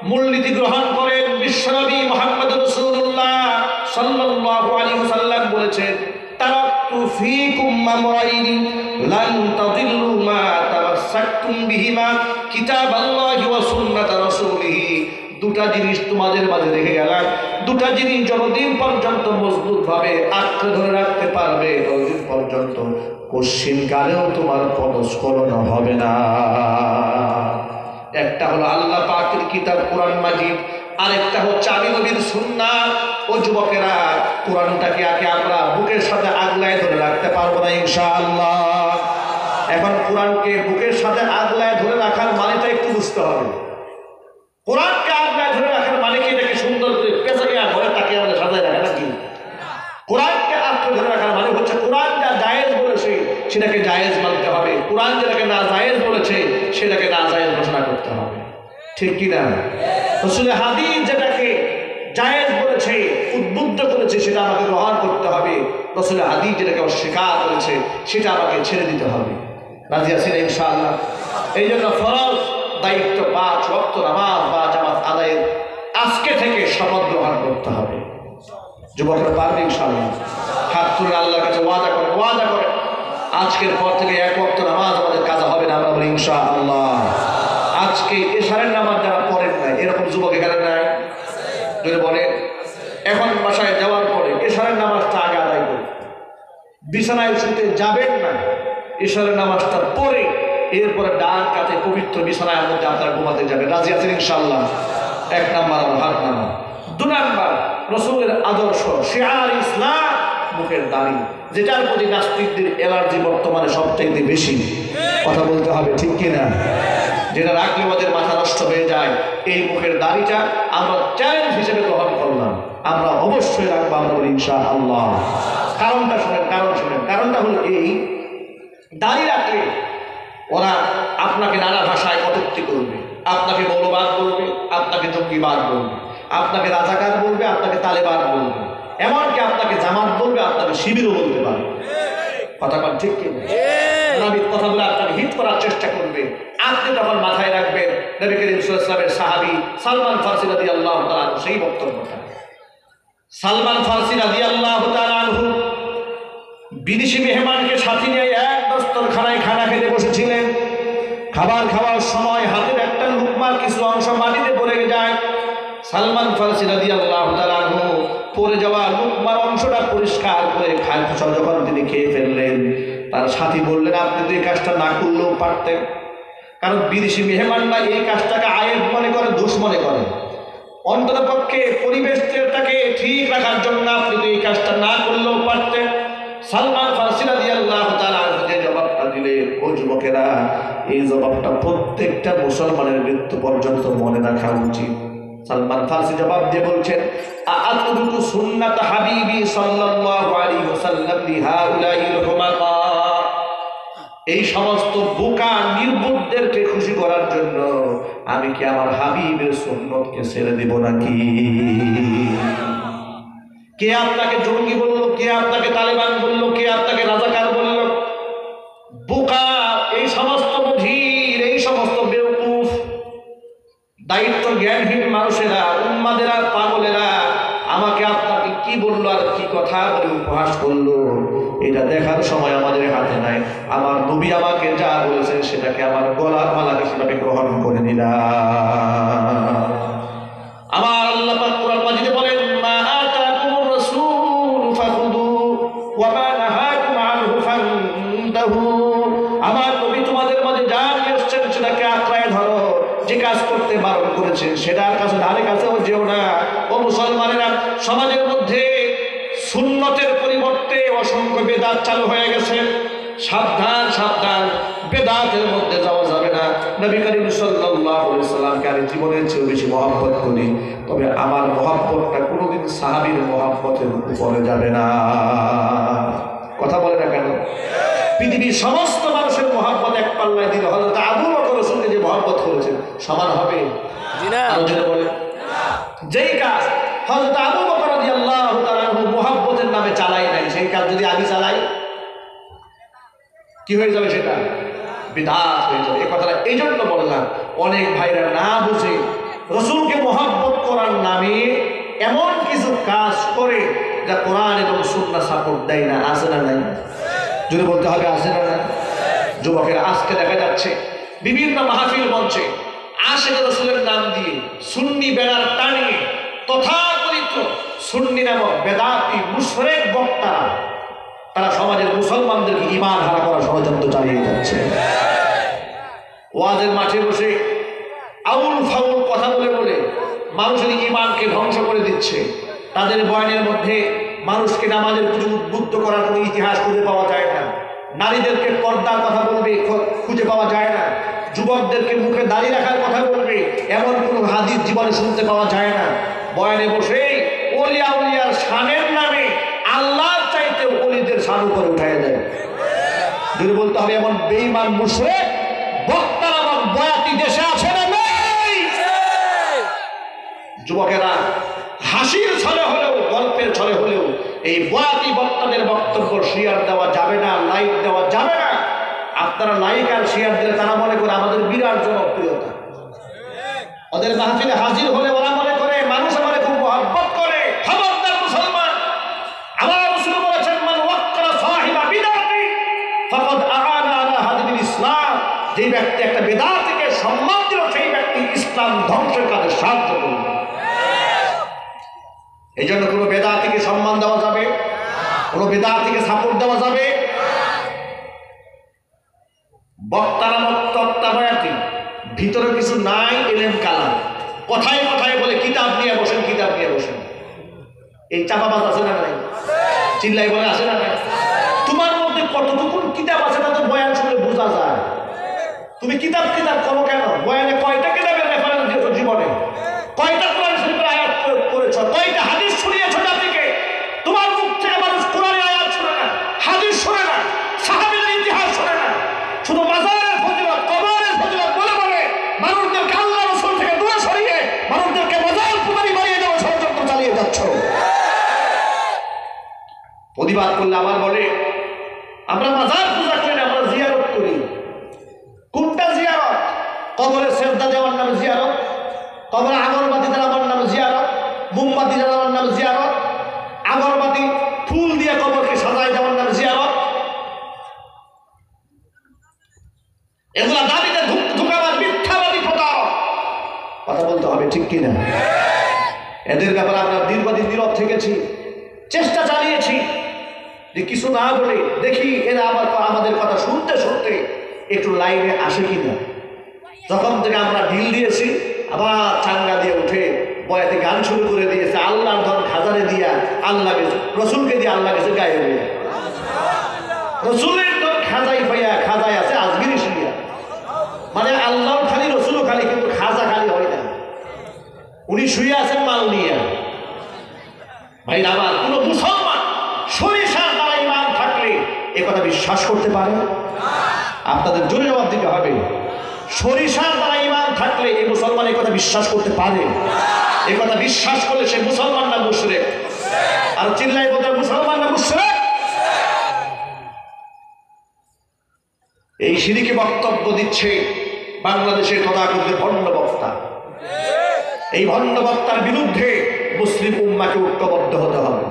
মূলনীতি গ্রহণ করেন। বিশ্বনবী মুহাম্মদ রাসূলুল্লাহ সাল্লাল্লাহু আলাইহি ওয়াসাল্লাম বলেছেন, তারাকতু ফীকুম আমরাইনি লান তাদিল্লু মা তামাসসাকতুম বিহিমা কিতাবাল্লাহি ওয়া সুন্নাত রাসূলিহি। দুটা জিনিস তোমাদের মাঝে রেখে গেলাম, দুটা জিনিস যতদিন পর্যন্ত মজবুত ভাবে আঁকড়ে ধরে রাখতে পারবে, ততদিন পর্যন্ত কশ্চিনকালেও তোমার পদস্খলন হবে না। একটা হলো আল্লাহ পাকের কিতাব কোরআন মাজিদ, আরেকটা হচ্ছে আমি নবীর সুন্নাহ। ও যুবকেরা, কোরআনটাকে আগে আমরা বুকের সাথে আগলায় ধরে রাখতে পারবো না ইনশাআল্লাহ। এখন কোরআনকে বুকের সাথে আগলায় ধরে রাখার মানেটা একটু বুঝতে হবে। কোরআনকে আগলায় ধরে রাখার মানে কি? এটাকে সুন্দর করে পেছনে আর ঘরে তাকে আমাদের সাজায় রাখে নাকি? কোরআনকে আঁকড়ে ধরে রাখার মানে হচ্ছে কোরআন যা জায়েজ বলেছে সেটাকে জায়েজ মানতে হবে, কোরআন যেটাকে না জায়েজ বলেছে সেটাকে না জায়েজ ঘোষণা করতে হবে। ঠিক কিনা? রাসূলের হাদিস যেটাকে জায়েজ বলেছে, উদ্বুদ্ধ করেছে, সেটা আমাকে গ্রহণ করতে হবে। রাসূলের হাদিস যেটাকে অস্বীকার করেছে সেটা আমাকে ছেড়ে দিতে হবে। রাজি আছেন ইনশাআল্লাহ? এই জন্য ফরজ দায়িত্ব 5 ওয়াক্ত নামাজ বা জামাত আদায়ের আজকে থেকে শপথ গ্রহণ করতে হবে। যুবকরা পারবে ইনশাআল্লাহ? হাত তুলে আল্লাহর কাছে ওয়াদা করে, ওয়াদা করে আজকের পর থেকে 1 ওয়াক্ত নামাজ আমাদের কাজা হবে না। আমরা বলি ইনশাআল্লাহ। আজকে এশারের নামাজ যারা পড়েন নাই, এরকম যুবক এখানে নাই? যদি বলে এখন বাসায় যাওয়ার পরে এশারের নামাজটা আগে আদায় করে বিছানায় শুতে যাবেন না, এশারের নামাজটা পড়ে এরপরে ডান কাতে পবিত্র বিছানার মধ্যে আপনারা ঘুমাতে যাবেন। রাজি আছেন ইনশাআল্লাহ? 1 নাম্বার আমার হাত নামা। 2 নাম্বার, রাসূলের আদর্শ শিআর ইসলাম, মুখের দাড়ি, যেটার প্রতি নাস্তিকদের অ্যালার্জি বর্তমানে সবচাইতে বেশি। কথা বলতে হবে ঠিক কিনা? যেটা রাখলে ওদের মাথা নষ্ট হয়ে যায়। এই মুখের দাড়িটা আমরা চ্যালেঞ্জ হিসেবে গ্রহণ করলাম, আমরা অবশ্যই রাখবো। আমরা বলি ইনশাআল্লাহ। কারণটা শোনেন, কারণটা হলো এই, দাড়ি রাখলে ওরা আপনাকে নানা ভাষায় কটূক্তি করবে, আপনাকে মৌলবাদ বলবে, আপনাকে জঙ্গিবাদ বলবে, আপনাকে রাজাকার বলবে, আপনাকে তালেবান বলবে, এমনকি আপনাকে জামাত বলবে, আপনাকে শিবিরও বলতে পারে। কথা বল ঠিক কি? কথাগুলো আপনাকে হিট করার চেষ্টা করবে। আপনি তখন মাথায় রাখবেন নবী করিম সাল্লাল্লাহু আলাইহি ওয়াসাল্লামের সাহাবী সালমান ফারসি রাদিয়াল্লাহু তাআলা সেই বক্তব্যটা। সালমান ফারসি রাদিয়াল্লাহু তাআলা আনহু বিদেশি মেহমানকে সাথে নিয়ে এক দস্তরখানায় খানা খেতে বসেছিলেন। খাবার খাওয়ার সময় হাতের একটা লুকমার কিছু অংশ মাটিতে পড়ে যায়। সালমান ফারসি রাদিয়াল্লাহু তাআলা আনহু পড়ে যাওয়া লুকমার অংশটা পরিষ্কার করে যখন তিনি খেয়ে ফেললেন, তার সাথী বললেন, আপনি তো এই কাজটা না করলেও পারতেন। কারণ বিদেশি মেহমানরা এই কাজটাকে আয়েব মনে করে, দোষ মনে করে। অন্তত পক্ষে পরিবেশটাকে ঠিক রাখার জন্য আপনি তো এই কাজটা না করলেও পারতেন। সালমান ফারসি রাদিয়াল্লাহু তাআলা আনহু যে জবাবটা দিলেন, ও যুবকেরা, এই জবাবটা প্রত্যেকটা মুসলমানের মৃত্যু পর্যন্ত মনে রাখা উচিত। সালমান ফারসি জবাব দিয়ে বলছেন, আ'আতরুকু সুন্নাত হাবিবি সাল্লাল্লাহু আলাইহি ওয়াসাল্লাম লিহাউলাইল হুমাকা। এই সমস্ত বোকা নির্বুদ্ধদেরকে খুশি করার জন্য আমি কি আমার হাবিবের সুন্নতকে ছেড়ে দেব নাকি? কে আপনাকে জঙ্গি বললো? কে আপনাকে তালেবান বললো? কে আপনাকে রাজাকার বললো? বোকা, এই সমস্ত বধির, এই সমস্ত বেওকুফ, দায়িত্ব জ্ঞানহীন মানুষেরা, উম্মাদেরা, পাগলেরা আমাকে আপনাকে কি বললো আর কি কথা বলে উপহাস করলো, এটা দেখার সময় আমাদের হাতে নাই। আমার নবী আমাকে যা বলেছেন সেটাকে আমার গলার মালাকে সেটাকে গ্রহণ করে নিলাম। আমার আল্লাহ পাক কোরআন মাজিদে বলেন, মা আতাকুমুর রাসূল ফাখুযু ওয়া মা নাহাকুম আনহু ফান্তাহু। আমার নবী তোমাদের মাঝে যা নিয়ে এসেছেন সেটাকে আঁকড়ায় ধরো, যে কাজ করতে বারণ করেছেন সেটার কাছে ধারে কাছেও যেও না। ও মুসলমানেরা, সমাজের মধ্যে সুন্নতের পরিবর্তে অসংখ্য বেদাত চালু হয়ে গেছে। সাবধান সাবধান, বেদাতের মধ্যে যাওয়া যাবে না। নবী করিম সাল্লাল্লাহু আলাইহি সাল্লামকে আমি জীবনের চেয়ে বেশি মহব্বত করি, তবে আমার মহব্বতটা কোনোদিন সাহাবীর মহব্বতের উপরে যাবে না। কথা বলে না কেন? পৃথিবীর সমস্ত মানুষের মহব্বত এক পাল্লায় দিলে হযরত আবু বকর রাসূলকে যে মহব্বত করেছেন সমান হবে? আলোচনা বলে যেই কাজ হযরত আবু বকর রাদিয়াল্লাহু তাআলা মহব্বতের নামে চালাই নাই, সেই কাজ যদি আমি চালাই কি হয়ে যাবে? সেটা বিদআত হয়ে যাবে। এই কথাটা এই জন্য বললাম, অনেক ভাইরা না বুঝে রাসূলকে মহব্বত করার নামে এমন কিছু কাজ করে যা কোরআন এবং সুন্নাহ সাপোর্ট দেয় না। আছে না নাই? যদি বলতে হবে আছে না নাই? যুবকেরা, আজকে দেখা যাচ্ছে বিভিন্ন মাহফিল মঞ্চে আশিক রাসূলের নাম দিয়ে সুন্নি ব্যানার টানিয়ে তথাকথিত সুন্নি নামক বেদাতি মুশরিক বক্তারা তারা সমাজের মুসলমানদেরকে ঈমান হারা করার ষড়যন্ত্র চালিয়ে যাচ্ছে। ওয়াজের মাঠে বসে আউল ফাউল কথা বলে বলে মানুষের ঈমানকে ধ্বংস করে দিচ্ছে। তাদের বয়ানের মধ্যে মানুষকে নামাজের প্রতি উদ্বুদ্ধ করার কোনো ইতিহাস খুঁজে পাওয়া যায় না। নারীদেরকে পর্দার কথা বলবে খুঁজে পাওয়া যায় না। যুবকদেরকে মুখে দাঁড়িয়ে রাখার কথা বলবে এমন কোনো হাদিস জীবনে শুনতে পাওয়া যায় না। বয়ানে বসেই ওলিয়া উলিয়ার শানের নামে আল্লাহর চাইতে ওলিদের শান উপরে উঠায় দেয়। যদি বলতে হবে এমন বেঈমান মুশরিক বক্তা এবং বয়াতি দেশে আছে না নেই? যুবকেরা, হাসির ছলে হলেও, গল্পের ছলে হলেও এই বয়াতি বক্তাদের বক্তব্য শেয়ার দেওয়া যাবে না, লাইক দেওয়া যাবে না। আপনারা লাইক আর শেয়ার দিলে তারা মনে করে আমাদের বিরাট জনপ্রিয়তা। ওদের মাহফিলে হাজির হলে ওরা মনে করে মানুষ আমাদের খুব মহব্বত করে। খবরদার মুসলমান, আমার রাসূল বলেছেন, মান ওয়াক্কারা সাহিবা বিদাতি ফাকাদ আ'আনা আলা হাদিল ইসলাম। যে ব্যক্তি একটা বেদাতিকে সম্মান দিল, সেই ব্যক্তি ইসলাম ধ্বংসের কাজে সাহায্য করল। এই জন্য কোনো বেদাতিকে সম্মান দেওয়া যাবে, কোনো বেদাতিকে সাপোর্ট দেওয়া যাবে। বক্তারা বক্তা বয়াতি, ভিতরে কিছু নাই, এলেম কালাম, কথায় কথায় বলে কিতাব নিয়ে বসেন, কিতাব নিয়ে বসেন। এই চাপাবাজ আছে না নাই? চিল্লাই বলে আছে না নাই? তোমার মধ্যে কতটুকু কিতাব আছে তা তো বয়ান শুনে বোঝা যায়। তুমি কিতাব কিতাব করো কেন? বয়ানে কয়টা কিতাবের রেফারেন্স দিয়েছো জীবনে? কয়টা কোরআন শরীফের আয়াত করেছ? কয়টা হাদিস শুনিয়েছো জাতিকে? তোমার মুখ থেকে মানুষ কোরআনের আয়াত শুনে না, হাদিস শুনে না, সাহাবীদের ইতিহাস শুনে না। শুধু মাজারের ফজিলত, কবরের ফজিলত বলে বলে মানুষদেরকে আল্লাহ রাসূল থেকে দূরে সরিয়ে মানুষদেরকে মাজার পূজারী বানিয়ে দেওয়ার ষড়যন্ত্র চালিয়ে যাচ্ছ। প্রতিবাদ করলে আবার বলে আমরা মাজার পূজা করি না, আমরা জিয়ারত করি। কোনটা জিয়ারত? কবরে সেজদা দেওয়ার নামে জিয়ারত, কবরে আগরবাতি জ্বালাবার নামে জিয়ারত, মোমবাতি জ্বালাবার নামে জিয়ারত, আগরবাতি ফুল দিয়ে কবরকে সাজায় দেওয়ার নাম জিয়ারত। এগুলা দাবিতে ধোঁকাবাজ মিথ্যাবাদী প্রতারক। কথা বলতে হবে ঠিক কিনা? এদের ব্যাপারে আমরা দীর্ঘদিন নীরব থেকেছি, চেষ্টা চালিয়েছি যে কিছু না বলে দেখি এরা আবার আমাদের কথা শুনতে শুনতে একটু লাইনে আসে কিনা। যখন থেকে আমরা ঢিল দিয়েছি আবার চাঙ্গা দিয়ে উঠে বয়াতে গান শুরু করে দিয়েছে, আল্লাহর ধন খাজারে দিয়া আল্লাহ গেছে, রসুলকে দিয়ে আল্লাহ গেছে গায়ে হয়ে। রসুলের ধন খাজাই পাইয়া খাজায় আছে আজমিরি শুনিয়া, মানে আল্লাহ খালি রসুলও খালি, কিন্তু খাজা খালি হয় না। উনি শুয়ে আছেন মাল নিয়ে। ভাই আমার কোন মুসলমান সরিষার দ্বারা ইমান থাকলে এ কথা বিশ্বাস করতে পারে? আপনাদের জোরে জবাব দিতে হবে। সরিষার দ্বারা ইমান থাকলে এই মুসলমান এই কথা বিশ্বাস করতে পারে? এই কথা বিশ্বাস করলে সে মুসলমান না মুশরিক? আর চিল্লাই বলতে মুসলমান না মুশরিক? এই শিরকি বক্তব্য দিচ্ছে বাংলাদেশের তথাকথিত ভণ্ড বক্তা। এই ভণ্ড বক্তার বিরুদ্ধে মুসলিম উম্মাকে ঐক্যবদ্ধ হতে হবে।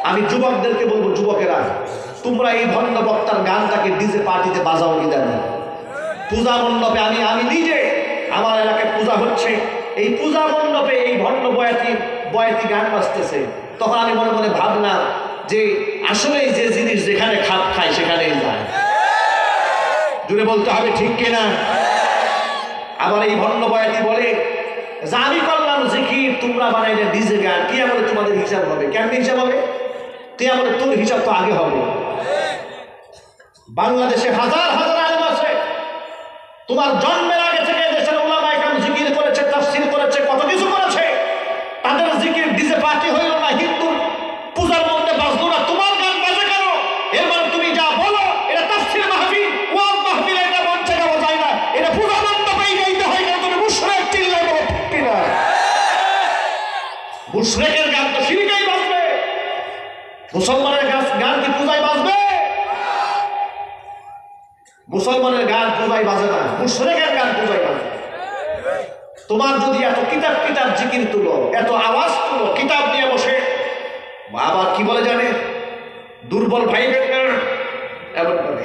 আমি যুবকদেরকে বলবো, যুবকেরা তোমরা এই ভণ্ড বক্তার গানটাকে ডিজে পার্টিতে বাজাও কি দেন? পূজা মণ্ডপে আমি নিজে আমার এলাকায় পূজা হচ্ছে, এই পূজা মণ্ডপে এই ভণ্ড বয়াতি গান বাজতেছে, তখন আমি মনে মনে ভাবলাম যে আসলে যে জিনিস যেখানে খাপ খায় সেখানেই যায়। জুড়ে বলতে হবে ঠিক কিনা? আবার এই ভণ্ড বয়াতি বলে যে আমি করলাম জিকির, তোমরা বানাইলে ডিজে গান, কি বলে তোমাদের হিসাব হবে? কেমন হিসাব হবে? বলে তোর হিসাব তো আগে হবে। বাংলাদেশে হাজার হাজার আলেম আছে, তোমার জন্মের আগে থেকে দেশের উলামায়ে কেরাম জিকির করেছে, তাফসীর করেছে, কত কিছু করেছে। তাদের জিকির ডিজে পার্টি হইল না, হিন্দুর পূজার মধ্যে বাজলো না, তোমার গান বাজে কেন? এর মানে তুমি যা বলো এটা তাফসীর মাহফিল, ওয়াজ মাহফিল, এটা মঞ্চে গাওয়া যায় না, এটা পূজা মণ্ডপেই গাইতে হয়। কেন তুমি মুশরিক? চিল্লাই বলো ঠিক কিনা? মুশরিকের গান তো শিরকেই বাজবে। মুসলমানের গান কি পূজায় বাজবে? মুসলমানের গান পূজায় বাজে না, মুশরিকের গান পূজায় বাজে। তোমার যদি এত কিতাব জিকির তুলো, এত আওয়াজ তুলো, কিতাব নিয়ে বসে আবার কি বলে জানে, দুর্বল ভাই এমন করে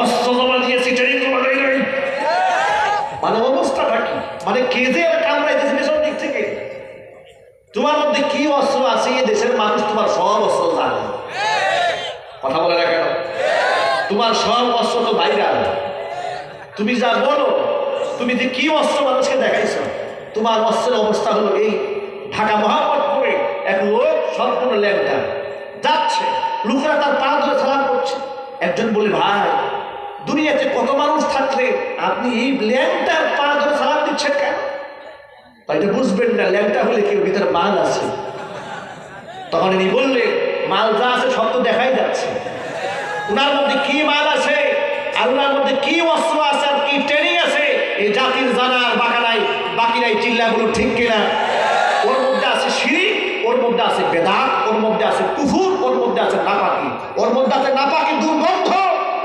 অস্ত্র জমা দিয়েছি, ট্রেনিং জমা দেয় নাই, মানে অবস্থাটা কি? মানে কে যে কামড়াইতেছে পেছন দিক থেকে? তোমার মধ্যে কি অস্ত্র আছে এই দেশের মানুষ তোমার সব অস্ত্র জানে। কথা বলে না কেন? তোমার সব অস্ত্র তো ভাইরাল। তুমি যা বলো, তুমি যে কি অস্ত্র মানুষকে দেখাইছো, তোমার অস্ত্রের অবস্থা হলো এই। ঢাকা মোহাম্মদপুরে এক লোক সম্পূর্ণ ল্যাংটা যাচ্ছে, লোকেরা তার পা ধরে সালাম করছে। একজন বলে, ভাই দুনিয়াতে কত মানুষ থাকলে আপনি এই ল্যাংটার পা ধরে সালাম দিচ্ছেন কেন? এটা বুঝবেন না, ল্যাংটা হলে কেউ ভিতরে মাল আছে। তখন ইনি বললে, মাল যা আছে সব তো দেখাই যাচ্ছে, উনার মধ্যে কি মাল আছে আর উনার মধ্যে কি অস্ত্র আছে আর কি ট্রেনিং আছে এই জাতির জানার বাকি নাই। চিল্লাগুলো ঠিক কিনা? ওর মধ্যে আছে শিরক, ওর মধ্যে আছে বেদাত, ওর মধ্যে আছে কুফর, ওর মধ্যে আছে নাপাকি, ওর মধ্যে আছে নাপাকি দুর্গন্ধ।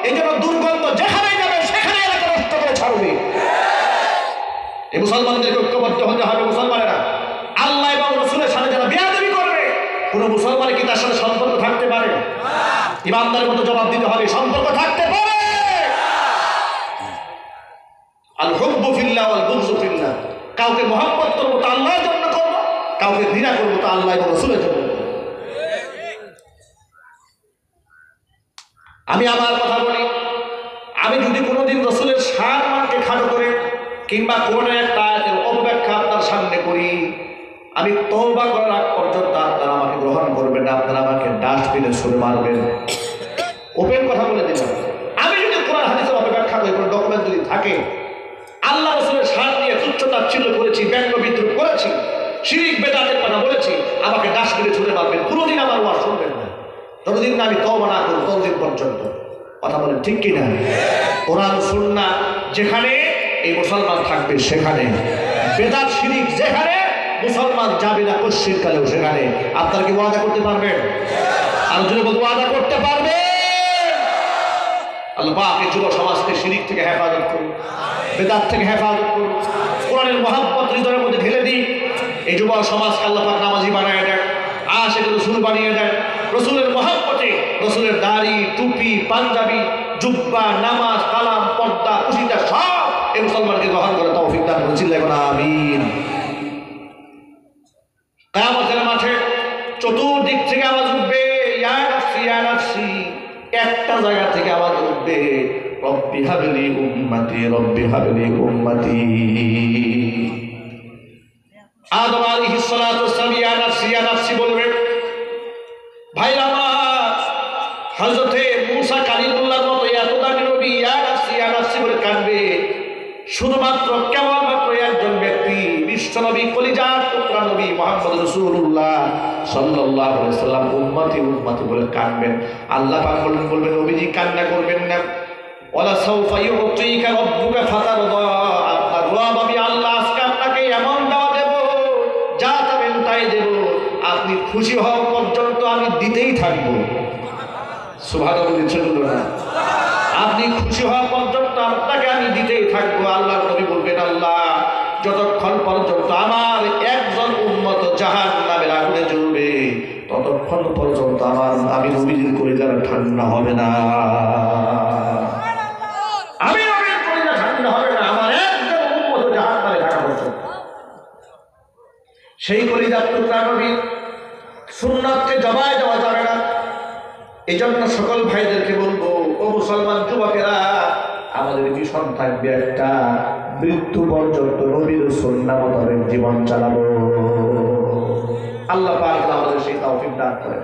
এই জন্য দুর্গন্ধ যেখানে যাবে সেখানে এলাকা নষ্ট করে ছাড়বে। এই মুসলমানদেরকে ঐক্যবদ্ধ হতে হবে। মুসলমানেরা আল্লাহ এবং রসুলের সাথে যারা বেয়াদবি করবে, কোন মুসলমান কি তার সাথে সম্পর্ক থাকতে পারে? ইমানদারের মতো জবাব দিতে হবে, সম্পর্ক থাকতে পারে। আল হুব্বু ফিল্লাহ ওয়াল বুগযু ফিল্লাহ। কাউকে মহব্বত করবো তো আল্লাহর জন্য করবো, কাউকে ঘৃণা করবো তো আল্লাহ এবং রসুলের জন্য। আমি আমার কথা বলি, আমি যদি কোনোদিন রসুলের শান মানকে খাটো করে কিংবা কোনো একটা আয়াতের অপব্যাখ্যা আপনার সামনে করি, আমি তওবা করার আগ পর্যন্ত আপনারা আমাকে গ্রহণ করবেন না, আপনারা আমাকে ডাস্টবিনে ছুঁড়ে মারবেন। ওপেন কথা বলে দিলাম, আমি যদি কোরআন হাদিসের অপব্যাখ্যা করি, কোনো ডকুমেন্ট যদি থাকে, আল্লাহ রসুলের শান নিয়ে তুচ্ছ-তাচ্ছিল্য করেছি, ব্যঙ্গ বিদ্রুপ করেছি, শিরক বেদাতের কথা বলেছি, আমাকে ডাস্টবিনে ছুঁড়ে মারবেন। কোনোদিন আমার ওয়াজ শুনবেন না, যতদিন না আমি তওবা না করব ততদিন পর্যন্ত। কথা বলেন ঠিক কিনা? কোরআন সুন্নাহ যেখানে এই মুসলমান থাকবে সেখানে, বেদাত শিরক যেখানে মুসলমান যাবে না পশ্চিম কালেও সেখানে। আপনারা কি ওয়াদা করতে পারবেন? আর যদি বলতে ওয়াদা করতে পারবে, আল্লাহ পাক এই যুব সমাজকে শিরক থেকে হেফাজত করুন, বেদাত থেকে হেফাজত করুন, কোরআনের মহব্বত হৃদয়ের মধ্যে ঢেলে দিন। এই যুব সমাজকে আল্লাহ পাক নামাজি বানায় দেন, আশিক রাসূল বানিয়ে দেন, রাসূলের মহব্বতে রাসূলের দাড়ি, টুপি, পাঞ্জাবি, জুব্বা, নামাজ, কালাম, পর্দা, কুশিটা সব এই মুসলমানকে গ্রহণ করে তৌফিক দান করুন। চিল্লায় বলুন আমিন। কিয়ামতের মাঠে চতুর্দিক থেকে আওয়াজ উঠবে, ইয়া নাফসি ইয়া নাফসি। একটা জায়গা থেকে আওয়াজ উঠবে, রব্বি হাবলি উম্মতি রব্বি হাবলি উম্মতি। আদম আলাইহিস সালাতু ওয়াস সালাম ইয়া নাফসি ইয়া নাফসি বলবেন। ভাইরা আমার, হযরতে মূসা কালিমুল্লাহর মতো এত দামি নবী ইয়া নাফসি বলে কাঁদবে। শুধুমাত্র কেবলমাত্র একজন ব্যক্তি, বিশ্বনবী কলিজার টুকরা নবী মুহাম্মদ রাসূলুল্লাহ সাল্লাল্লাহু আলাইহি সাল্লাম উম্মতি উম্মতি বলে কাঁদবেন। আল্লাহ পাক বলবেন নবীজি কান্না করবেন না। ওয়ালা সাউফা ইউতিকা রাব্বুকা ফাতারদা। আপনার রব আমি আল্লাহ আজকে আপনাকে এমন দাওয়া দেব, যা চাবেন তাই দেব, আপনি খুশি হওয়া পর্যন্ত আমি দিতেই থাকবো। সুবহানাল্লাহ। আপনি খুশি হওয়া পর্যন্ত আপনাকে আমি দিতেই থাকবো। আল্লাহ নবী বলবেন, আল্লাহ যতক্ষণ পর্যন্ত আমার একজন উম্মত জাহান্নামের আগুনে জ্বলবে ততক্ষণ পর্যন্ত আমি নবীর কলিজা ঠান্ডা হবে না। আমি নবীর কলিজা ঠান্ডা হবে না আমার একজন উম্মত জাহান্নামে থাকা পর্যন্ত। সেই কলিজার টুকরা নবী সুন্নাতকে জবায় দেওয়া যাবে না। এই জন্য সকল ভাইদেরকে বলবো, ও মুসলমান যুবকেরা, আমাদের মিশন থাকবে একটা, মৃত্যু পর্যন্ত নবীর সুন্নাহ মোতাবেক জীবন চালাবো। আল্লাহ পাক আমাদের সেই তৌফিক দান করেন।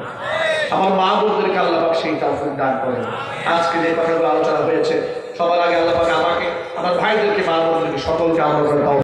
আমার মা বোনদেরকে আল্লাহ পাক সেই তৌফিক দান করেন। আজকে যে কথাগুলো আলোচনা হয়েছে, সবার আগে আল্লাহ পাক আমাকে, আমার ভাইদেরকে, মা বোনদেরকে সকলকে আমল করে তৌফিক